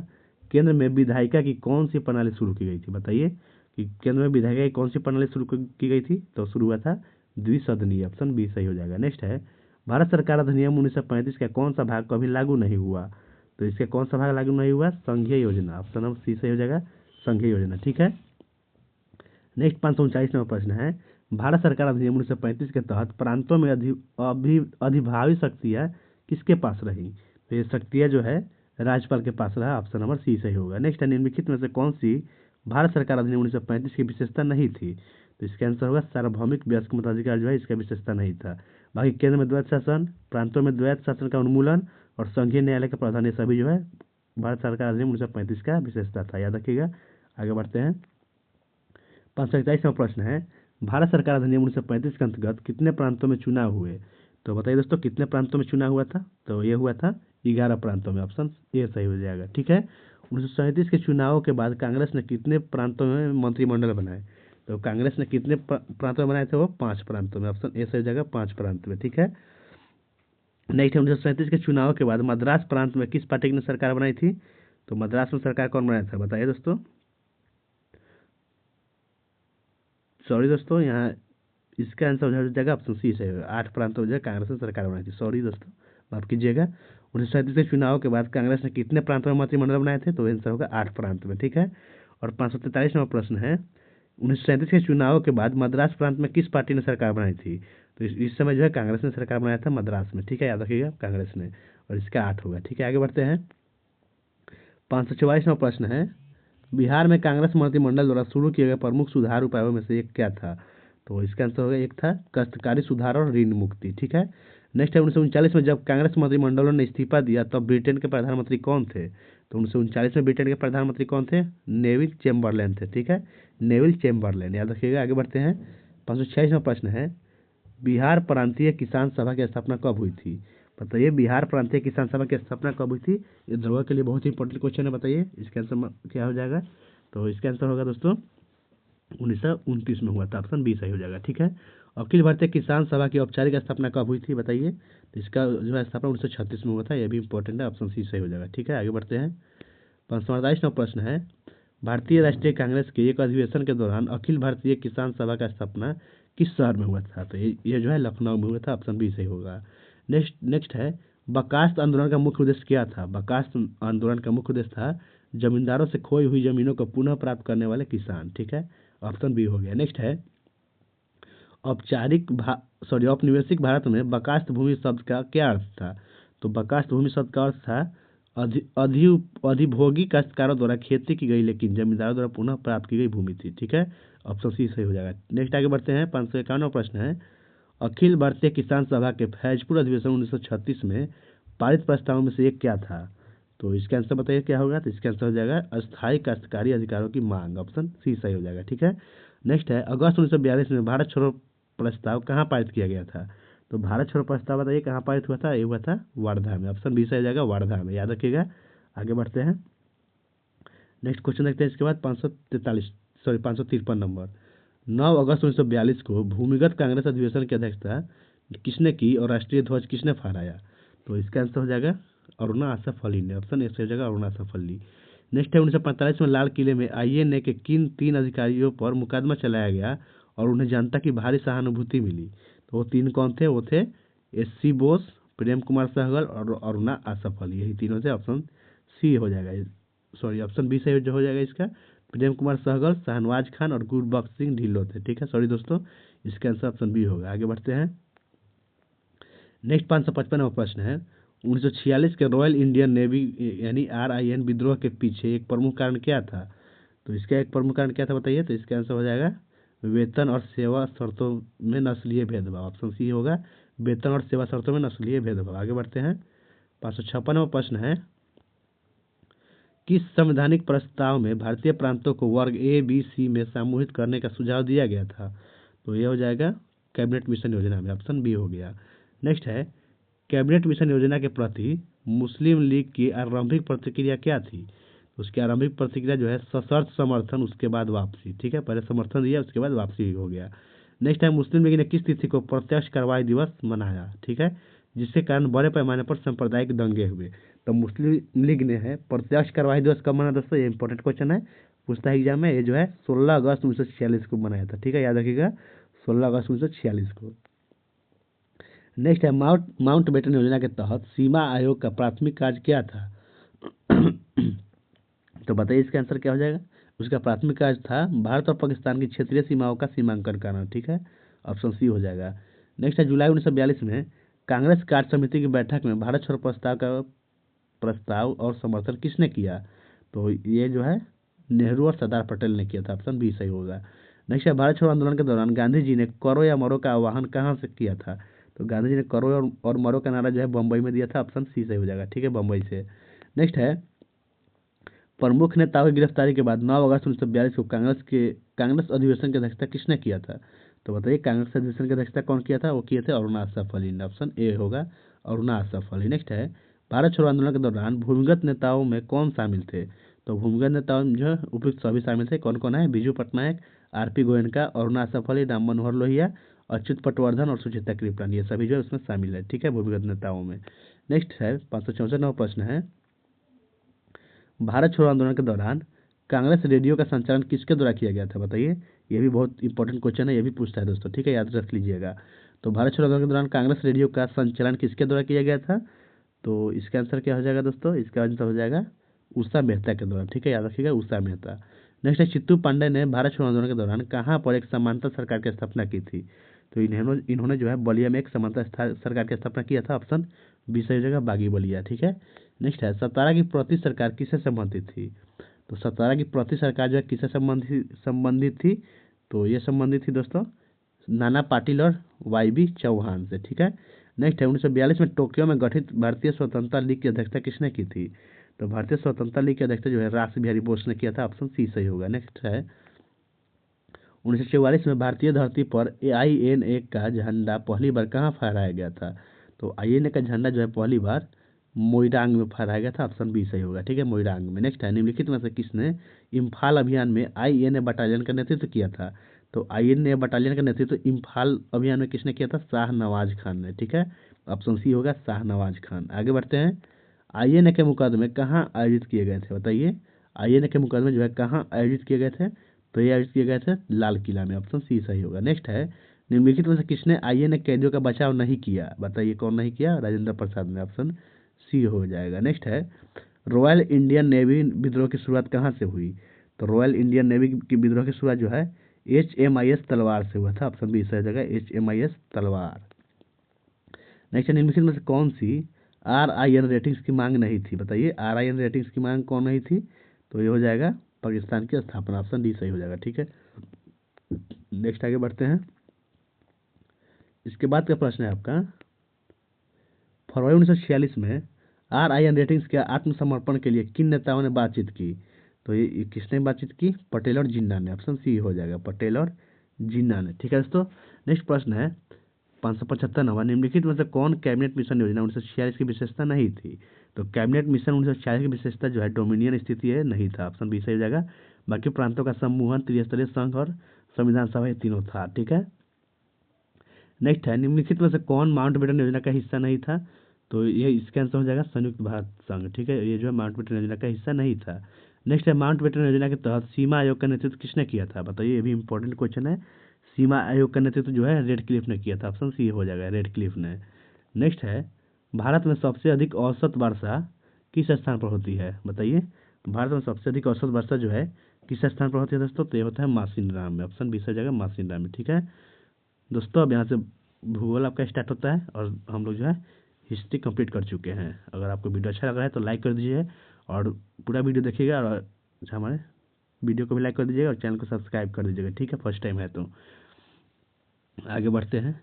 केंद्र में विधायिका की कौन सी प्रणाली शुरू की गई थी? बताइए कि केंद्र में विधायिका की कौन सी प्रणाली शुरू की गई थी? तो शुरू हुआ था द्विसदनीय, ऑप्शन बी सही हो जाएगा। नेक्स्ट है भारत सरकार अधिनियम 1935 का कौन सा भाग कभी लागू नहीं हुआ? तो इसके कौन सा भाग लागू नहीं हुआ? संघीय योजना, ऑप्शन नंबर सी सही हो जाएगा, संघीय योजना। ठीक है। नेक्स्ट 539वां प्रश्न है, भारत सरकार अधिनियम 1935 के तहत प्रांतों में अधिभावी शक्तियाँ किसके पास रही? तो ये शक्तियाँ जो है राज्यपाल के पास रहा, ऑप्शन नंबर सी सही होगा। नेक्स्ट है निम्नलिखित में से कौन सी भारत सरकार अधिनियम 1935 की विशेषता नहीं थी? तो इसका आंसर होगा सार्वभौमिक वयस्क मताधिकार जो है इसका विशेषता नहीं था। बाकी केंद्र में द्वैत शासन, प्रांतों में द्वैत शासन का उन्मूलन और संघीय न्यायालय का प्रावधान, ये सभी जो है भारत सरकार अधिनियम 1935 का विशेषता था, याद रखिएगा। आगे बढ़ते हैं 541वां प्रश्न है, भारत सरकार अधिनियम 1935 के अंतर्गत कितने प्रांतों में चुनाव हुए? तो बताइए दोस्तों कितने प्रांतों में चुनाव हुआ था? तो ये हुआ था 11 प्रांतों में, ऑप्शन ए सही हो जाएगा। ठीक है। 1937 के चुनावों के बाद कांग्रेस ने कितने प्रांतों में मंत्रिमंडल बनाए? तो कांग्रेस ने कितने प्रांतों में बनाए थे? वो 5 प्रांतों में, ऑप्शन ए सही हो जाएगा, 5 प्रांत में। ठीक है। नेक्स्ट 1937 के चुनाव के बाद मद्रास प्रांत में किस पार्टी ने सरकार बनाई थी? तो मद्रास में सरकार कौन बनाया था? बताइए दोस्तों। सॉरी दोस्तों, यहाँ इसका आंसर हो जाएगा ऑप्शन सी से, 8 प्रांतों में कांग्रेस ने सरकार बनाई थी। सॉरी दोस्तों, माफ कीजिएगा। 1937 के चुनाव के बाद कांग्रेस ने कितने प्रांतों में मंत्रिमंडल बनाए थे? तो आंसर होगा 8 प्रांत में। ठीक है। और 543वां प्रश्न है, 1937 के चुनाव के बाद मद्रास प्रांत में किस पार्टी ने सरकार बनाई थी? तो इस समय जो है कांग्रेस ने सरकार बनाया था मद्रास में। ठीक है, याद रखिएगा कांग्रेस ने, और इसका 8 होगा। ठीक है, आगे बढ़ते हैं 544वां प्रश्न है, बिहार में कांग्रेस मंत्रिमंडल द्वारा शुरू किए गए प्रमुख सुधार उपायों में से एक क्या था? तो इसका आंसर होगा, एक था काश्तकारी सुधार और ऋण मुक्ति। ठीक है। नेक्स्ट है 1939 में जब कांग्रेस मंत्रिमंडलों ने इस्तीफा दिया तब ब्रिटेन के प्रधानमंत्री कौन थे? तो 1939 में ब्रिटेन के प्रधानमंत्री कौन थे? नेविल चेम्बरलेन थे। ठीक है, नेविल चेम्बरलेन, याद रखिएगा। आगे बढ़ते हैं 546वां प्रश्न है, बिहार प्रांतीय किसान सभा की स्थापना कब हुई थी? बताइए बिहार प्रांतीय किसान सभा की स्थापना कब हुई थी? ये दरोगा के लिए बहुत ही इंपॉर्टेंट क्वेश्चन है, बताइए इसका आंसर क्या हो जाएगा? तो इसका आंसर होगा दोस्तों 1929 में हुआ था, ऑप्शन बी सही हो जाएगा। ठीक है। अखिल भारतीय किसान सभा की औपचारिक स्थापना कब हुई थी? बताइए। तो इसका जो है स्थापना 1936 में हुआ था, यह भी इंपॉर्टेंट है, ऑप्शन सी सही हो जाएगा। ठीक है, आगे बढ़ते हैं 548वां प्रश्न है, भारतीय राष्ट्रीय कांग्रेस के एक अधिवेशन के दौरान अखिल भारतीय किसान सभा का स्थापना किस शहर में हुआ था? तो ये जो है लखनऊ में हुआ था, ऑप्शन बी सही होगा। नेक्स्ट है, बर्खास्त आंदोलन का मुख्य उद्देश्य क्या था? बर्खास्त आंदोलन का मुख्य उद्देश्य था जमींदारों से खोई हुई जमीनों को पुनः प्राप्त करने वाले किसान। ठीक है, ऑप्शन बी हो गया। नेक्स्ट है, औपनिवेशिक भारत में बर्खास्त भूमि शब्द का क्या अर्थ था? तो बर्खास्त भूमि शब्द का अर्थ था अधिभोगी काश्तकारों द्वारा खेती की गई लेकिन जमींदारों द्वारा पुनः प्राप्त की गई भूमि थी। ठीक है, ऑप्शन सी सही हो जाएगा। नेक्स्ट आगे बढ़ते हैं 551वां प्रश्न है, अखिल भारतीय किसान सभा के फैजपुर अधिवेशन 1936 में पारित प्रस्तावों में से एक क्या था? तो इसका आंसर बताइए क्या होगा? तो इसका आंसर हो जाएगा अस्थायी काश्तकारी अधिकारों की मांग, ऑप्शन सी सही हो जाएगा। ठीक है। नेक्स्ट है, अगस्त 1942 में भारत छोड़ो प्रस्ताव कहाँ पारित किया गया था? तो भारत छोड़ो प्रस्ताव बताइए कहाँ पारित हुआ था? ये हुआ था वर्धा में, ऑप्शन बी सही हो जाएगा, वर्धा में, याद रखिएगा। आगे बढ़ते हैं नेक्स्ट क्वेश्चन देखते हैं इसके बाद 553 नंबर, 9 अगस्त 1942 को भूमिगत कांग्रेस अधिवेशन की अध्यक्षता किसने की और राष्ट्रीय ध्वज किसने फहराया? तो इसका आंसर हो जाएगा अरुणा आसफ अली ने, ऑप्शन ए हो जाएगा अरुणा आसफ अली। नेक्स्ट है 1945 में लाल किले में आईएनए के किन 3 अधिकारियों पर मुकदमा चलाया गया और उन्हें जनता की भारी सहानुभूति मिली? तो वो 3 कौन थे? वो थे एससी बोस, प्रेम कुमार सहगल और अरुणा आसफ अली, यही तीनों थे, ऑप्शन सी हो जाएगा, सॉरी ऑप्शन बी सही हो जाएगा इसका। प्रेम कुमार सहगल, शाहनवाज खान और गुरबख्श सिंह ढिल्लों थे। ठीक है, सॉरी दोस्तों, इसका आंसर ऑप्शन बी होगा। आगे बढ़ते हैं नेक्स्ट 555वां प्रश्न है, 1946 के रॉयल इंडियन नेवी यानी RIN विद्रोह के पीछे एक प्रमुख कारण क्या था? तो इसका एक प्रमुख कारण क्या था बताइए? तो इसका आंसर हो जाएगा वेतन और सेवा शर्तों में नस्लीय भेदभाव, ऑप्शन सी होगा, वेतन और सेवा शर्तों में नस्लीय भेदभाव। आगे बढ़ते हैं 556वां प्रश्न है, किस संवैधानिक प्रस्ताव में भारतीय प्रांतों को वर्ग A, B, C में समूहित करने का सुझाव दिया गया था? तो यह हो जाएगा कैबिनेट मिशन योजना में, ऑप्शन बी हो गया। नेक्स्ट है, कैबिनेट मिशन योजना के प्रति मुस्लिम लीग की आरंभिक प्रतिक्रिया क्या थी? उसकी आरंभिक प्रतिक्रिया जो है सशर्त समर्थन, उसके बाद वापसी। ठीक है, पहले समर्थन दिया उसके बाद वापसी हो गया। नेक्स्ट है मुस्लिम लीग ने किस तिथि को प्रत्यक्ष कार्रवाई दिवस मनाया, ठीक है, जिसके कारण बड़े पैमाने पर सांप्रदायिक दंगे हुए। तो मुस्लिम लीग ने है प्रत्यक्ष कार्रवाई दिवस कब मना दोस्तों, ये इंपॉर्टेंट क्वेश्चन है, पूछता है एग्जाम में। ये जो है 16 अगस्त 1946 को मनाया था, ठीक है, याद रखिएगा 16 अगस्त 1946 को। नेक्स्ट है माउंटबेटन योजना के तहत सीमा आयोग का प्राथमिक कार्य क्या था। तो बताइए इसका आंसर क्या हो जाएगा। उसका प्राथमिक कार्य था भारत और पाकिस्तान की क्षेत्रीय सीमाओं का सीमांकन करना, ठीक है, ऑप्शन सी हो जाएगा। नेक्स्ट है जुलाई 1942 में कांग्रेस कार्य समिति की बैठक में भारत छोड़ो प्रस्ताव और समर्थन किसने किया। तो ये जो है नेहरू और सरदार पटेल ने किया था, ऑप्शन बी सही होगा। नेक्स्ट है भारत छोड़ो आंदोलन के दौरान गांधी जी ने करो या मरो का आह्वान कहाँ से किया था। तो गांधी जी ने करो और मरो का नारा जो है बम्बई में दिया था, ऑप्शन सी सही हो जाएगा, ठीक है, बम्बई से। नेक्स्ट है प्रमुख नेताओं की गिरफ्तारी के बाद 9 अगस्त 1942 को कांग्रेस अधिवेशन की अध्यक्षता किसने किया था। तो बताइए कांग्रेस अधिवेशन की अध्यक्षता कौन किया था, वो किए थे अरुणा असफ अली ने, ऑप्शन ए होगा अरुणा असफ अली। नेक्स्ट है भारत छोड़ो आंदोलन के दौरान भूमिगत नेताओं में कौन शामिल थे। तो भूमिगत नेताओं में जो है उपयुक्त सभी शामिल थे, कौन कौन है, बिजू पटनायक, आरपी गोयनका, अरुणा असफ अली, राम मनोहर लोहिया, अच्युत पटवर्धन और सुचेता कृपलानी, ये सभी जो है उसमें शामिल है, ठीक है, भूमिगत नेताओं में। नेक्स्ट है 564 प्रश्न है भारत छोड़ो आंदोलन के दौरान कांग्रेस रेडियो का संचालन किसके द्वारा किया गया था। बताइए, ये भी बहुत इंपॉर्टेंट क्वेश्चन है, ये भी पूछता है दोस्तों, ठीक है, याद रख लीजिएगा। तो भारत छोड़ो आंदोलन के दौरान कांग्रेस रेडियो का संचालन किसके द्वारा किया गया था। तो इसका आंसर क्या हो जाएगा दोस्तों, इसका आंसर हो जाएगा उषा मेहता के द्वारा, ठीक है, याद रखिएगा उषा मेहता। नेक्स्ट है चित्तू पांडे ने भारत छोड़ो आंदोलन के दौरान कहाँ पर एक समांतर सरकार की स्थापना की थी। तो इन्होंने जो है बलिया में एक समांतर सरकार की स्थापना किया था, ऑप्शन बी सही हो जाएगा बागी बलिया, ठीक है। नेक्स्ट है सतारा की प्रति सरकार किससे संबंधित थी। तो सतारा की प्रति सरकार जो है किससे संबंधित थी। तो ये संबंधित थी दोस्तों नाना पाटिल और वाई चौहान से, ठीक है। नेक्स्ट है 1942 में टोक्यो में गठित भारतीय स्वतंत्रता लीग की अध्यक्षता किसने की थी। तो भारतीय स्वतंत्रता लीग की अध्यक्षता जो है रास बिहारी बोस ने किया था, ऑप्शन सी सही होगा। नेक्स्ट है 1944 में भारतीय धरती पर AINA का झंडा पहली बार कहाँ फहराया गया था। तो INA का झंडा जो है पहली बार मोइरांग में फहराया गया था, ऑप्शन बी सही होगा, ठीक है, मोइरांग में। नेक्स्ट है निम्नलिखित में से किसने इम्फाल अभियान में INA बटालियन का नेतृत्व किया था। तो INA बटालियन का नेतृत्व इम्फाल अभियान में किसने किया था, शाहनवाज खान ने, ठीक है, ऑप्शन सी होगा शाहनवाज खान। आगे बढ़ते हैं INA के मुकदमे कहाँ आयोजित किए गए थे। बताइए INA के मुकदमे जो है कहाँ आयोजित किए गए थे। तो ये आयोजित किए गए थे लाल किला में, ऑप्शन सी सही होगा। नेक्स्ट है निम्नलिखित में से किसने INA कैदियों का बचाव नहीं किया। बताइए कौन नहीं किया, राजेंद्र प्रसाद ने, ऑप्शन सी हो जाएगा। नेक्स्ट है रॉयल इंडियन नेवी विद्रोह की शुरुआत कहाँ से हुई। तो रॉयल इंडियन नेवी की विद्रोह की शुरुआत जो है HMIS तलवार से हुआ था, ऑप्शन बी सही जगह HMIS तलवार। नेक्स्ट है निम्नलिखित में से कौन सी RIN रेटिंग्स की मांग नहीं थी। बताइए RIN रेटिंग्स की मांग कौन नहीं थी। तो ये हो जाएगा पाकिस्तान की स्थापना, ऑप्शन डी सही हो जाएगा, ठीक है। नेक्स्ट आगे बढ़ते हैं। इसके बाद का प्रश्न है आपका फरवरी 1946 में RIN रेटिंग्स के आत्मसमर्पण के लिए किन नेताओं ने बातचीत की। तो ये किसने बातचीत की, पटेल और जिन्ना ने, ऑप्शन सी हो जाएगा पटेल और जिन्ना ने, ठीक है दोस्तों। नेक्स्ट प्रश्न है 575 निम्नलिखित में से कौन कैबिनेट मिशन योजना 1946 की विशेषता नहीं थी। तो कैबिनेट मिशन 1946 की विशेषता जो है डोमिनियन स्थिति है नहीं था, ऑप्शन बी सही हो जाएगा। बाकी प्रांतों का सम्मोहन, त्रिस्तरीय संघ और संविधान सभा, ये तीनों था, ठीक है। नेक्स्ट है निम्नलिखित में से कौन माउंटबेटन योजना का हिस्सा नहीं था। तो ये इसका आंसर हो जाएगा संयुक्त भारत संघ, ठीक है, ये जो है माउंटबेटन योजना का हिस्सा नहीं था। नेक्स्ट है माउंटबेटन योजना के तहत सीमा आयोग का नेतृत्व किसने किया था। बताइए, ये भी इंपॉर्टेंट क्वेश्चन है। सीमा आयोग का नेतृत्व जो है रेड क्लिफ ने किया था, ऑप्शन सी हो जाएगा रेड क्लिफ ने। नेक्स्ट है भारत में सबसे अधिक औसत वर्षा किस स्थान पर होती है। बताइए भारत में सबसे अधिक औसत वर्षा जो है किस स्थान पर होती है दोस्तों। तो ये होता है मासिनराम में, ऑप्शन बी से हो जाएगा मासिनराम में, ठीक है दोस्तों। अब यहाँ से भूगोल आपका स्टार्ट होता है और हम लोग जो है हिस्ट्री कंप्लीट कर चुके हैं। अगर आपको वीडियो अच्छा लगा है तो लाइक कर दीजिए और पूरा वीडियो देखिएगा और हमारे वीडियो को भी लाइक कर दीजिएगा और चैनल को सब्सक्राइब कर दीजिएगा, ठीक है, फर्स्ट टाइम है तो। आगे बढ़ते हैं।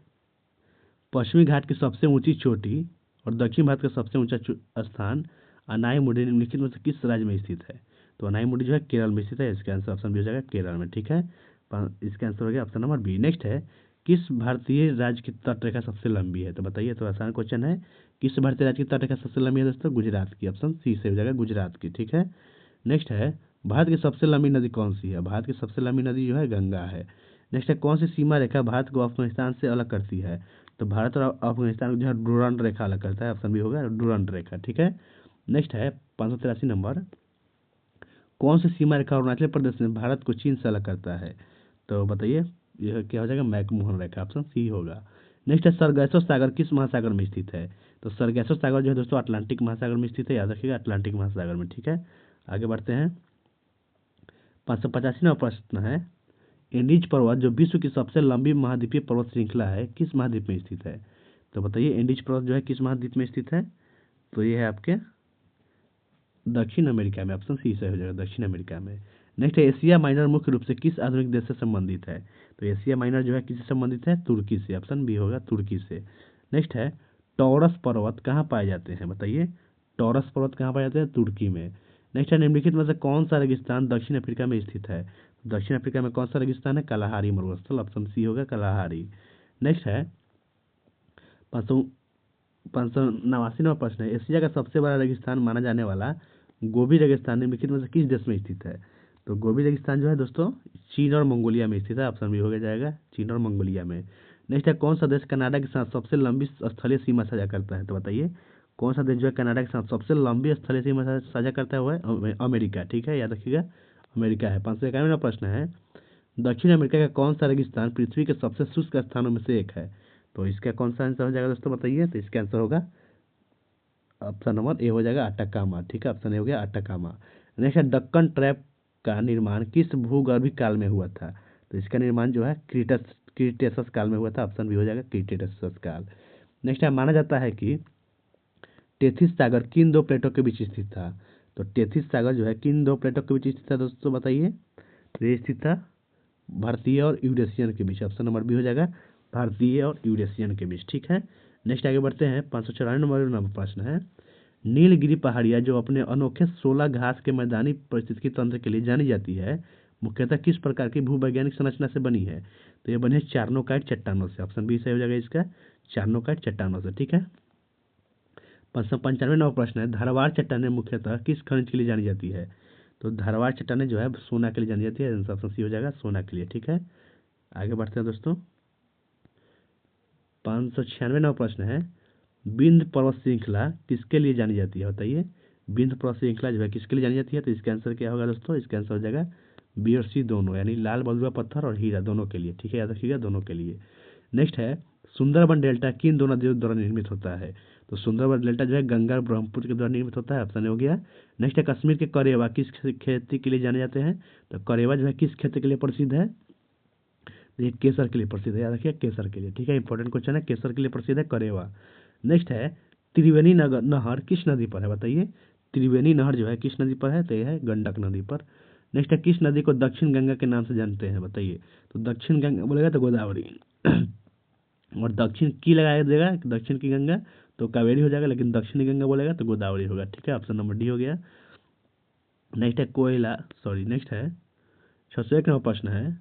पश्चिमी घाट की सबसे ऊंची चोटी और दक्षिण भारत का सबसे ऊंचा स्थान अनाईमुडी निम्नलिखित में से किस राज्य में स्थित है। तो अनाईमुडी जो है केरल में स्थित है, इसका आंसर ऑप्शन बी हो जाएगा केरल में, ठीक है, इसका आंसर हो गया ऑप्शन नंबर बी। नेक्स्ट है किस भारतीय राज्य की तटरेखा सबसे लंबी है। तो बताइए, तो आसान क्वेश्चन है, किस भारतीय राज्य की तटरेखा सबसे लंबी है दोस्तों, गुजरात की, ऑप्शन सी से हो जाएगा गुजरात की, ठीक है। नेक्स्ट है भारत की सबसे लंबी नदी कौन सी है। भारत की सबसे लंबी नदी जो है गंगा है। नेक्स्ट है कौन सी सीमा रेखा भारत को अफगानिस्तान से अलग करती है? तो भारत और अफगानिस्तान को जो है डुरांड रेखा अलग करता है, ऑप्शन बी होगा डुरांड रेखा, ठीक है। नेक्स्ट है 583 नंबर, कौन सी सीमा रेखा अरुणाचल प्रदेश में भारत को चीन से अलग करता है? तो बताइए, यह क्या हो जाएगा? मैकमोहन रेखा, ऑप्शन सी होगा। नेक्स्ट है सरगैसो सागर किस महासागर में स्थित है? तो सरगैसो सागर जो है दोस्तों अटलांटिक महासागर में स्थित है, याद रखिएगा अटलांटिक महासागर में, ठीक है। आगे बढ़ते हैं, 585वां प्रश्न है, एंडीज पर्वत जो विश्व की सबसे लंबी महाद्वीपीय पर्वत श्रृंखला है किस महाद्वीप में स्थित है? तो बताइए एंडीज पर्वत जो है किस महाद्वीप में स्थित है? तो ये है आपके दक्षिण अमेरिका में, ऑप्शन सी सही हो जाएगा, दक्षिण अमेरिका में। नेक्स्ट है एशिया माइनर मुख्य रूप से किस आधुनिक देश से संबंधित है? तो एशिया माइनर जो है किससे संबंधित है? तुर्की से, ऑप्शन बी होगा तुर्की से। नेक्स्ट है टॉरस पर्वत कहाँ पाए जाते हैं? बताइए टॉरस पर्वत कहाँ पाए जाते हैं? तुर्की में। नेक्स्ट है निम्नलिखित में से कौन सा रेगिस्तान दक्षिण अफ्रीका में स्थित है? दक्षिण अफ्रीका में कौन सा रेगिस्तान है? कलाहारी मरुस्थल, ऑप्शन सी होगा कलाहारी। नेक्स्ट है 589वां प्रश्न है, एशिया का सबसे बड़ा रेगिस्तान माना जाने वाला गोबी रेगिस्तान निम्नलिखित में से किस देश में स्थित है? तो गोबी रेगिस्तान जो है दोस्तों चीन और मंगोलिया में स्थित है, ऑप्शन बी हो जाएगा चीन और मंगोलिया में। नेक्स्ट है कौन सा देश कनाडा के साथ सबसे लंबी स्थलीय सीमा साझा करता है? तो बताइए कौन सा देश जो है कनाडा के साथ सबसे लंबी स्थलीय सीमा साझा करता है? वो है अमेरिका, ठीक है, याद रखिएगा अमेरिका है। 591वां प्रश्न है, दक्षिण अमेरिका का कौन सा रेगिस्तान पृथ्वी के सबसे शुष्क स्थानों में से एक है? तो इसका कौन सा आंसर हो जाएगा दोस्तों बताइए? तो इसका आंसर होगा ऑप्शन नंबर ए हो जाएगा अटाकामा, ठीक है, ऑप्शन ए हो गया अटाकामा। नेक्स्ट है दक्कन ट्रैप का निर्माण किस भूगर्भिक काल में हुआ था? तो इसका निर्माण जो है क्रीटेसस काल में हुआ था, ऑप्शन बी हो जाएगा क्रीटेसस काल। नेक्स्ट है माना जाता है कि टेथिस सागर किन दो प्लेटों के बीच स्थित था? तो टेथिस सागर जो है किन दो प्लेटों के बीच स्थित था दोस्तों बताइए? तो ये स्थित था भारतीय और यूरेशियन के बीच, ऑप्शन नंबर बी हो जाएगा भारतीय और यूरेशियन के बीच, ठीक है। नेक्स्ट आगे बढ़ते हैं, 594 नंबर प्रश्न है, नीलगिरी पहाड़ियाँ जो अपने अनोखे 16 घास के मैदानी पारिस्थितिकी तंत्र के लिए जानी जाती है मुख्यतः किस प्रकार की भूवैज्ञानिक संरचना से बनी है? तो ये बनी है चार्नोकाइट चट्टानों से, ऑप्शन बी सही हो जाएगा इसका चार्नोकाइट चट्टानों से, ठीक है। 595 नंबर प्रश्न है, धारवाड़ चट्टानें मुख्यतः किस खनिज के लिए जानी जाती है? तो धारवाड़ चट्टानें जो है सोना के लिए जानी जाती है, ऑप्शन सी हो जाएगा सोना के लिए, ठीक है। आगे बढ़ते हैं दोस्तों, 596 नंबर प्रश्न है, विंध्य पर्वत श्रृंखला किसके लिए जानी जाती है? बताइए विंध्य पर्वत श्रृंखला जो है किसके लिए जानी जाती है? तो इसका आंसर क्या होगा दोस्तों? इसका आंसर हो जाएगा बी और सी दोनों, यानी लाल बलुआ पत्थर और हीरा दोनों के लिए, ठीक है, याद रखिएगा दोनों के लिए। नेक्स्ट है सुंदरबन डेल्टा किन दोनों नदियों द्वारा निर्मित होता है? तो सुंदरबन डेल्टा जो है गंगा और ब्रह्मपुत्र के द्वारा निर्मित होता है, ऑप्शन हो गया। नेक्स्ट है कश्मीर के करेवा किस खेती के लिए जाने जाते हैं? तो करेवा जो है किस खेती के लिए प्रसिद्ध है? ये केसर के लिए प्रसिद्ध है, याद रखिए केसर के लिए, ठीक है, इंपॉर्टेंट क्वेश्चन है, केसर के लिए प्रसिद्ध है करेवा। नेक्स्ट है त्रिवेणी नहर किस नदी पर है? बताइए त्रिवेणी नहर जो है किस नदी पर है? तो यह है गंडक नदी पर। नेक्स्ट है किस नदी को दक्षिण गंगा के नाम से जानते हैं? बताइए तो दक्षिण गंगा बोलेगा तो गोदावरी और दक्षिण की लगाया देगा दक्षिण की गंगा तो कावेरी हो जाएगा, लेकिन दक्षिणी गंगा बोलेगा तो गोदावरी होगा, ठीक है, ऑप्शन नंबर डी हो गया। नेक्स्ट है 601 नंबर प्रश्न है,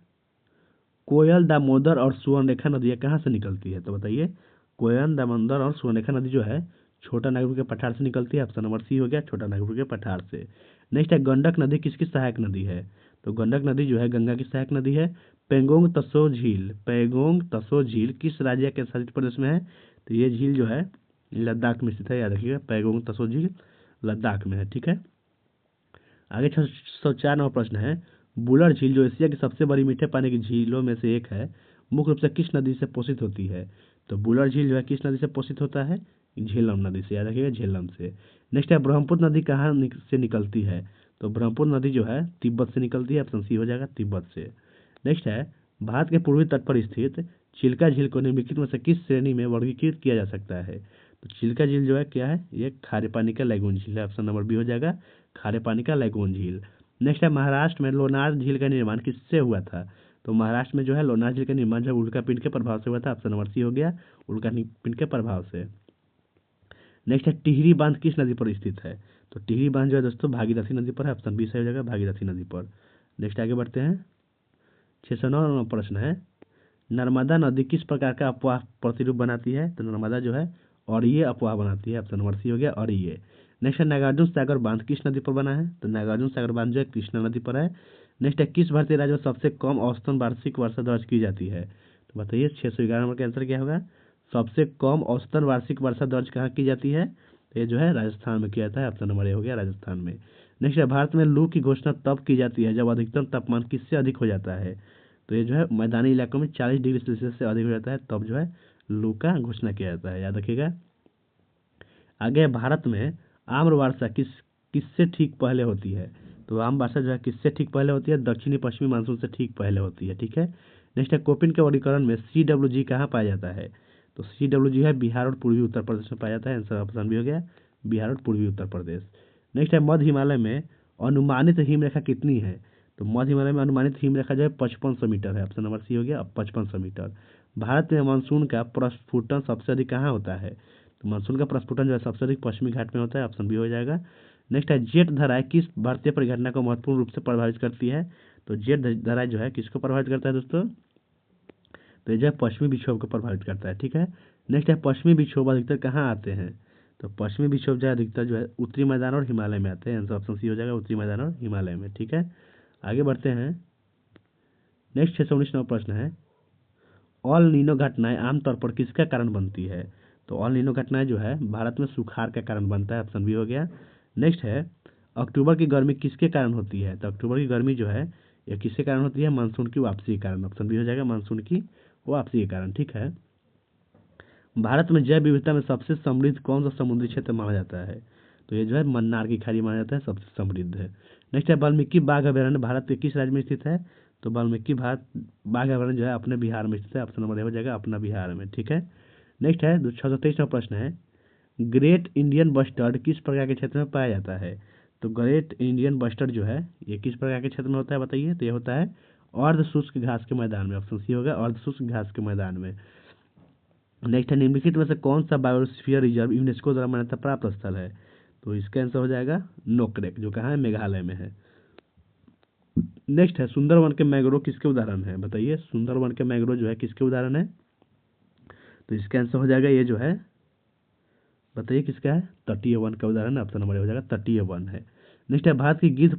कोयल दामोदर और सुवर्णरेखा नदियाँ कहाँ से निकलती है? तो बताइए कोयल दामोदर और सुवर्णरेखा नदी जो है छोटा नागपुर के पठार से निकलती है, ऑप्शन नंबर सी हो गया छोटा नागपुर के पठार से। नेक्स्ट है गंडक नदी किसकी सहायक नदी है? तो गंडक नदी जो है गंगा की सहायक नदी है। पैगोंग तसो झील किस राज्य के शासित प्रदेश में है? तो ये झील जो है लद्दाख में स्थित है, याद रखिएगा पैगोंग तसो झील लद्दाख में है, ठीक है। आगे 604 नंबर प्रश्न है, बुलर झील जो एशिया की सबसे बड़ी मीठे पानी की झीलों में से एक है मुख्य रूप से किस नदी से पोषित होती है? तो बुलर झील जो है किस नदी से पोषित होता है? झेलम नदी से, याद रखिएगा झेलम से। नेक्स्ट है ब्रह्मपुत्र नदी कहाँ से निकलती है? तो ब्रह्मपुत्र नदी जो है तिब्बत से निकलती है, ऑप्शन सी हो जाएगा तिब्बत से। नेक्स्ट है भारत के पूर्वी तट पर स्थित चिल्का झील को निम्नलिखित में से किस श्रेणी में वर्गीकृत किया जा सकता है? तो चिल्का झील जो है क्या है? ये खारे पानी का लैगून झील है, ऑप्शन नंबर बी हो जाएगा खारे पानी का लैगून झील। नेक्स्ट है महाराष्ट्र में लोनार झील का निर्माण किससे हुआ था? तो महाराष्ट्र में जो है लोनार झील का निर्माण जो उल्का पिंड के प्रभाव से हुआ था, ऑप्शन नंबर सी हो गया उल्का पिंड के प्रभाव से। नेक्स्ट है टिहरी बांध किस नदी पर स्थित है? तो टिहरी बांध जो है दोस्तों भागीरथी नदी पर है, ऑप्शन बी सही हो जाएगा भागीरथी नदी पर। नेक्स्ट आगे बढ़ते हैं, 609 प्रश्न है, नर्मदा नदी किस प्रकार का अपवाह प्रतिरूप बनाती है? तो नर्मदा जो है और ये अपवाह बनाती है, ऑप्शन नंबर सी हो गया और ये। नेक्स्ट है नागार्जुन सागर बांध किस नदी पर बना है? तो नागार्जुन सागर बांध जो है कृष्णा नदी पर है। नेक्स्ट है किस भारतीय राज्य में सबसे कम औसतन वार्षिक वर्षा दर्ज की जाती है? तो बताइए 611 नंबर का आंसर क्या होगा? सबसे कम औसतन वार्षिक वर्षा दर्ज कहाँ की जाती है? तो ये जो है राजस्थान में किया जाता है। ऑप्शन नंबर ए हो गया राजस्थान में। नेक्स्ट है भारत में लू की घोषणा तब की जाती है जब अधिकतम तापमान किससे अधिक हो जाता है? तो ये जो है मैदानी इलाकों में 40 डिग्री सेल्सियस से अधिक हो जाता है, तब जो है लू का घोषणा किया जाता है, याद रखिएगा। आगे भारत में आम्र वर्षा किससे ठीक पहले होती है? तो आम वर्षा जो है किससे ठीक पहले होती है? दक्षिणी पश्चिमी मानसून से ठीक पहले होती है, ठीक है। नेक्स्ट है कोपिन के वर्गीकरण में CWG कहाँ पाया जाता है? तो CWG है बिहार और पूर्वी उत्तर प्रदेश में पाया जाता है। आंसर ऑप्शन भी हो गया बिहार और पूर्वी उत्तर प्रदेश। नेक्स्ट है मध्य हिमालय में अनुमानित हिमरेखा कितनी है? तो मध्य हिमालय में अनुमानित हिमरेखा जो है 5500 मीटर है। ऑप्शन नंबर सी हो गया 5500 मीटर। भारत में मानसून का प्रस्फुटन सबसे अधिक कहाँ होता है? तो मानसून का प्रस्फुटन जो है सबसे अधिक पश्चिमी घाट में होता है। ऑप्शन बी हो जाएगा। नेक्स्ट है जेट धाराएं किस भारतीय परिघटना को महत्वपूर्ण रूप से प्रभावित करती है? तो जेट धाराएं जो है किसको प्रभावित करता है दोस्तों? तो ये जो है पश्चिमी विक्षोभ को प्रभावित करता है, ठीक है। नेक्स्ट है पश्चिमी विक्षोभ अधिकतर कहाँ आते हैं? तो पश्चिमी विक्षोभ जो है अधिकतर जो है उत्तरी मैदान और हिमालय में आते हैं। आंसर ऑप्शन सी हो जाएगा उत्तरी मैदान और हिमालय में, ठीक है। आगे बढ़ते हैं। नेक्स्ट 619 नंबर प्रश्न है ऑल नीनो घटनाएं आमतौर पर किसका कारण बनती है? तो ऑल नीनो घटनाएं जो है भारत में सुखाड़ का कारण बनता है। ऑप्शन बी हो गया। नेक्स्ट है अक्टूबर की गर्मी किसके कारण होती है? तो अक्टूबर की गर्मी जो है यह किसके कारण होती है? मानसून की वापसी के कारण। ऑप्शन बी हो जाएगा मानसून की वापसी के कारण, ठीक है। भारत में जैव विविधता में सबसे समृद्ध कौन सा समुद्री क्षेत्र माना जाता है? तो ये जो है मन्नार की खाड़ी माना जाता है सबसे समृद्ध है। नेक्स्ट है वाल्मीकि बाघ अभयारण्य भारत के किस राज्य में स्थित है? तो वाल्मीकि भारत बाघ अभयारण्य जो है अपने बिहार में स्थित है। ऑप्शन नंबर ए हो जाएगा अपना बिहार में, ठीक है। नेक्स्ट है 623 प्रश्न है ग्रेट इंडियन बस्टर्ड किस प्रकार के क्षेत्र में पाया जाता है? तो ग्रेट इंडियन बस्टर्ड जो है ये किस प्रकार के क्षेत्र में होता है बताइए? तो ये होता है अर्ध शुष्क घास के मैदान में। ऑप्शन सी होगा अर्ध शुष्क घास के मैदान में। नेक्स्ट है निम्नलिखित में से कौन सा बायोस्फीयर रिजर्व यूनेस्को द्वारा मान्यता प्राप्त स्थल है? तो इसका आंसर हो जाएगा नोक्रेक जो कहाँ है? मेघालय में है। नेक्स्ट है सुंदरवन के मैंग्रोव किसके उदाहरण है? बताइए सुंदरवन के मैंग्रोव जो है किसके उदाहरण है? तो इसका आंसर हो जाएगा ये जो है बताइए किसका है? तटीय वन का उदाहरण। ऑप्शन नंबर हो जाएगा तटीय वन है। नेक्स्ट है भारत की गिद्ध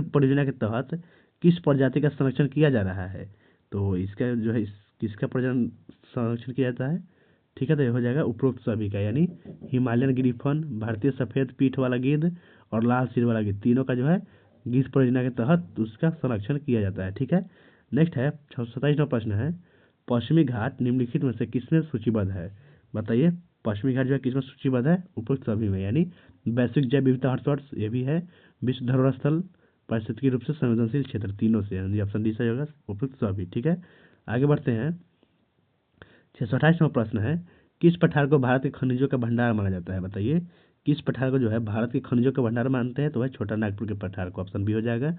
परियोजना के तहत किस प्रजाति का संरक्षण किया जा रहा है? तो इसका जो है किसका प्रजनन संरक्षण किया जाता है? ठीक है, तो ये हो जाएगा उपरोक्त सभी का, यानी हिमालयन गिरिफन, भारतीय सफेद पीठ वाला गिद्ध और लाल सिर वाला गिद्ध, तीनों का जो है गिद्ध परियोजना के तहत उसका संरक्षण किया जाता है, ठीक है। नेक्स्ट है 27वां प्रश्न है पश्चिमी घाट निम्नलिखित में से किसमें सूचीबद्ध है? बताइए पश्चिमी घाट जो है किसमें सूचीबद्ध है? उपरोक्त सभी में, यानी वैश्विक जैव विविधता हॉटस्पॉट्स ये भी है, विश्व धरोहर स्थल, पारिस्थितिकी रूप से संवेदनशील क्षेत्र, तीनों से, यानी ऑप्शन डी सही होगा उपरोक्त सभी, ठीक है। आगे बढ़ते हैं 628वां प्रश्न है किस पठार को भारत के खनिजों का भंडार माना जाता है? बताइए किस पठार को जो है भारत के खनिजों का भंडार मानते हैं? तो वह छोटा नागपुर के पठार को। ऑप्शन बी हो जाएगा।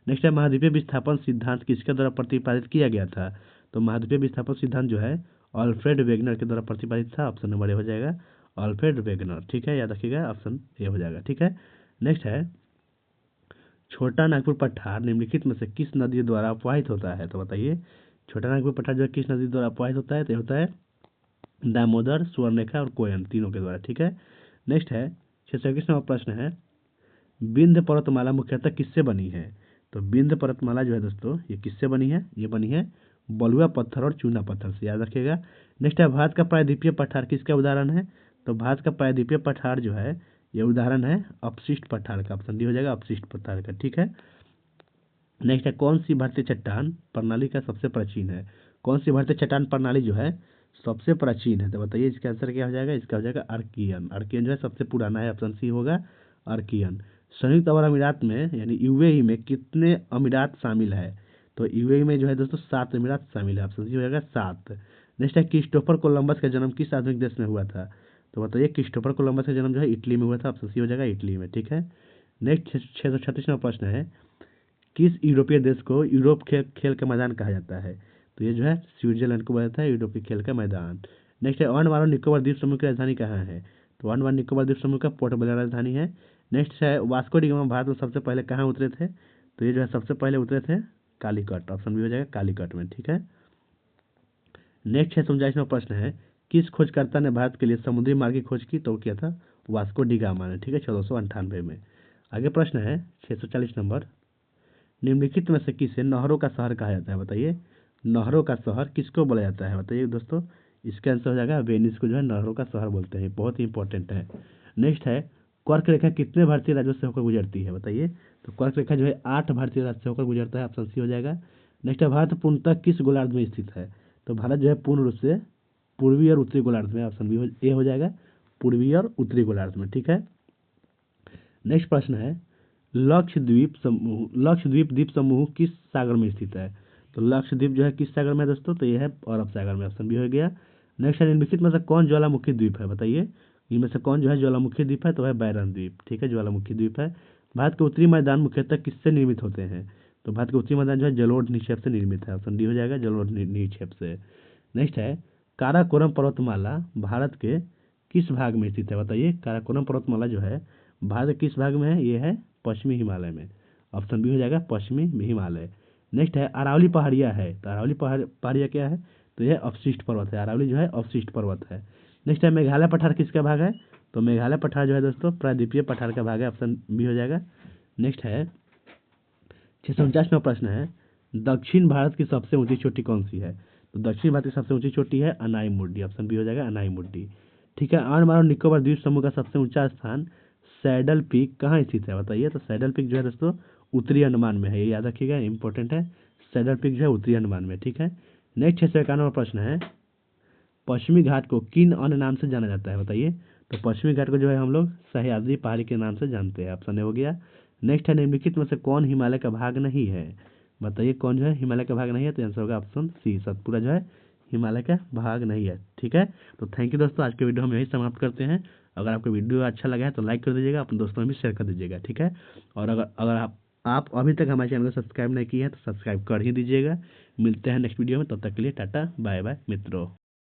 नेक्स्ट है महाद्वीपीय विस्थापन सिद्धांत किसके द्वारा प्रतिपादित किया गया था? तो महाद्वीपीय विस्थापन सिद्धांत जो है अल्फ्रेड वेगनर के द्वारा प्रतिपादित था। ऑप्शन नंबर ए हो जाएगा अल्फ्रेड वेगनर, ठीक है, याद रखिएगा ऑप्शन ए हो जाएगा, ठीक है। नेक्स्ट है छोटा नागपुर पठार निम्नलिखित में से किस नदी द्वारा अपवाहित होता है? तो बताइए छोटा नागपुर पठार जो है किस नदी द्वारा अपवाहित होता है? तो होता है दामोदर, सुवर्णरेखा और कोयन, तीनों के द्वारा, ठीक है। नेक्स्ट है 621वां प्रश्न है विंध्य पर्वतमाला मुख्यतः किससे बनी है? तो विंध्य पर्वतमाला जो है दोस्तों ये किससे बनी है? ये बनी है बलुआ पत्थर और चूना पत्थर से, याद रखिएगा। नेक्स्ट है भारत का प्रायद्वीपीय पठार किसका उदाहरण है? तो भारत का प्रायद्वीपीय पठार जो है ये उदाहरण है अपशिष्ट पठार का। ऑप्शन डी हो जाएगा अपशिष्ट पठार का, ठीक है। नेक्स्ट है कौन सी भारतीय चट्टान प्रणाली का सबसे प्राचीन है? कौन सी भारतीय चट्टान प्रणाली जो है सबसे प्राचीन है? तो बताइए इसका आंसर क्या हो जाएगा? इसका हो जाएगा अर्कियन। अर्कियन जो है सबसे पुराना है। ऑप्शन सी होगा अर्कियन। संयुक्त अरब अमीरात में यानी यूएई में कितने अमीरात शामिल है? तो यूएई में जो है दोस्तों 7 अमीरात शामिल है। ऑप्शन सी हो जाएगा 7। नेक्स्ट है क्रिस्टोफर कोलंबस का जन्म किस आधुनिक देश में हुआ था? तो बताइए क्रिस्टोफर कोलंबस का जन्म जो है इटली में हुआ था। ऑप्शन सी हो जाएगा इटली में, ठीक है। नेक्स्ट 636वां प्रश्न है किस यूरोपीय देश को यूरोप खेल का मैदान कहा जाता है? तो ये जो है स्विट्जरलैंड को बताता है यूरोप के खेल का मैदान। नेक्स्ट है अंडमान और निकोबार द्वीप समूह की राजधानी कहाँ है? तो अंडमान निकोबार द्वीप समूह का पोर्ट ब्लेयर राजधानी है। नेक्स्ट है वास्को डी गामा भारत में सबसे पहले कहाँ उतरे थे? तो ये जो है सबसे पहले उतरे थे कालीकट। ऑप्शन बी हो जाएगा कालीकट में, ठीक है। नेक्स्ट है 47वां प्रश्न है किस खोजकर्ता ने भारत के लिए समुद्री मार्ग की खोज की? तो किया था वास्को डी गामा ने, ठीक है, 1498 में। आगे प्रश्न है 640 नंबर निम्नलिखित में से किसे नहरों का शहर कहा जाता है, बताइए। नहरों का शहर किसको बोला जाता है, बताइए दोस्तों। इसका आंसर हो जाएगा वेनिस को जो है नहरों का शहर बोलते हैं, बहुत ही इंपॉर्टेंट है। नेक्स्ट है, कर्क रेखा कितने भारतीय राज्यों से होकर गुजरती है, बताइए। तो कर्क रेखा जो है 8 भारतीय राज्य से होकर गुजरता है, ऑप्शन सी हो जाएगा। नेक्स्ट है, भारत पूर्णतः किस गोलार्ध में स्थित है। तो भारत जो है पूर्ण रूप से पूर्वी और उत्तरी गोलार्ध में, ऑप्शन बी ए हो जाएगा, पूर्वी और उत्तरी गोलार्ध में, ठीक है। नेक्स्ट प्रश्न है, लक्षद्वीप द्वीप समूह किस सागर में स्थित है। तो लक्षद्वीप जो है किस सागर में है दोस्तों, तो ये है अरब सागर में, ऑप्शन बी हो गया। नेक्स्ट है, निम्नलिखित में से कौन ज्वालामुखी द्वीप है, बताइए। इनमें से कौन जो है ज्वालामुखी द्वीप है, तो है बैरन द्वीप, ठीक है, ज्वालामुखी द्वीप है। भारत के उत्तरी मैदान मुख्यतः किससे निर्मित होते हैं। तो भारत के उत्तरी मैदान जो है जलोढ़ निक्षेप से निर्मित है, ऑप्शन डी हो जाएगा, जलोढ़ निक्षेप से। नेक्स्ट है, काराकोरम पर्वतमाला भारत के किस भाग में स्थित है, बताइए। काराकोरम पर्वतमाला जो है भारत के किस भाग में है, ये है पश्चिमी हिमालय में, ऑप्शन बी हो जाएगा, पश्चिमी हिमालय। नेक्स्ट है, अरावली पहाड़िया है। तो अरावली पहाड़िया क्या है, तो यह अवशिष्ट पर्वत है, अरावली जो है अवशिष्ट पर्वत है। नेक्स्ट है, मेघालय पठार किसका भाग है। तो मेघालय पठार जो है दोस्तों प्रायद्वीपीय पठार का भाग है, ऑप्शन बी हो जाएगा। नेक्स्ट है, 649वां प्रश्न है, दक्षिण भारत की सबसे ऊंची चोटी कौन सी है। तो दक्षिण भारत की सबसे ऊंची चोटी है अनाई मुड्डी, ऑप्शन बी हो जाएगा, अनाई मुड्डी, ठीक है। अंडमान और निकोबार द्वीप समूह का सबसे ऊंचा स्थान सैडल पीक कहाँ स्थित है, बताइए। तो सैडल पीक जो है दोस्तों उत्तरी अंडमान में है, ये याद रखिएगा, इंपॉर्टेंट है। सैडल पीक जो है उत्तरी अंडमान में, ठीक है। नेक्स्ट 651वां प्रश्न है, पश्चिमी घाट को किन अन्य नाम से जाना जाता है, बताइए। तो पश्चिमी घाट को जो है हम लोग सह्याद्री पहाड़ी के नाम से जानते हैं, ऑप्शन ए हो गया। नेक्स्ट है, निम्नलिखित में से कौन हिमालय का भाग नहीं है, बताइए। कौन जो है हिमालय का भाग नहीं है, तो आंसर होगा ऑप्शन सी, सतपुरा जो है हिमालय का भाग नहीं है, ठीक है। तो थैंक यू दोस्तों, आज के वीडियो हम यही समाप्त करते हैं। अगर आपको वीडियो अच्छा लगा है तो लाइक कर दीजिएगा, अपने दोस्तों में भी शेयर कर दीजिएगा, ठीक है। और अगर अगर आप अभी तक हमारे चैनल को सब्सक्राइब नहीं किए हैं तो सब्सक्राइब कर ही दीजिएगा। मिलते हैं नेक्स्ट वीडियो में, तब तक के लिए टाटा बाय बाय मित्रों।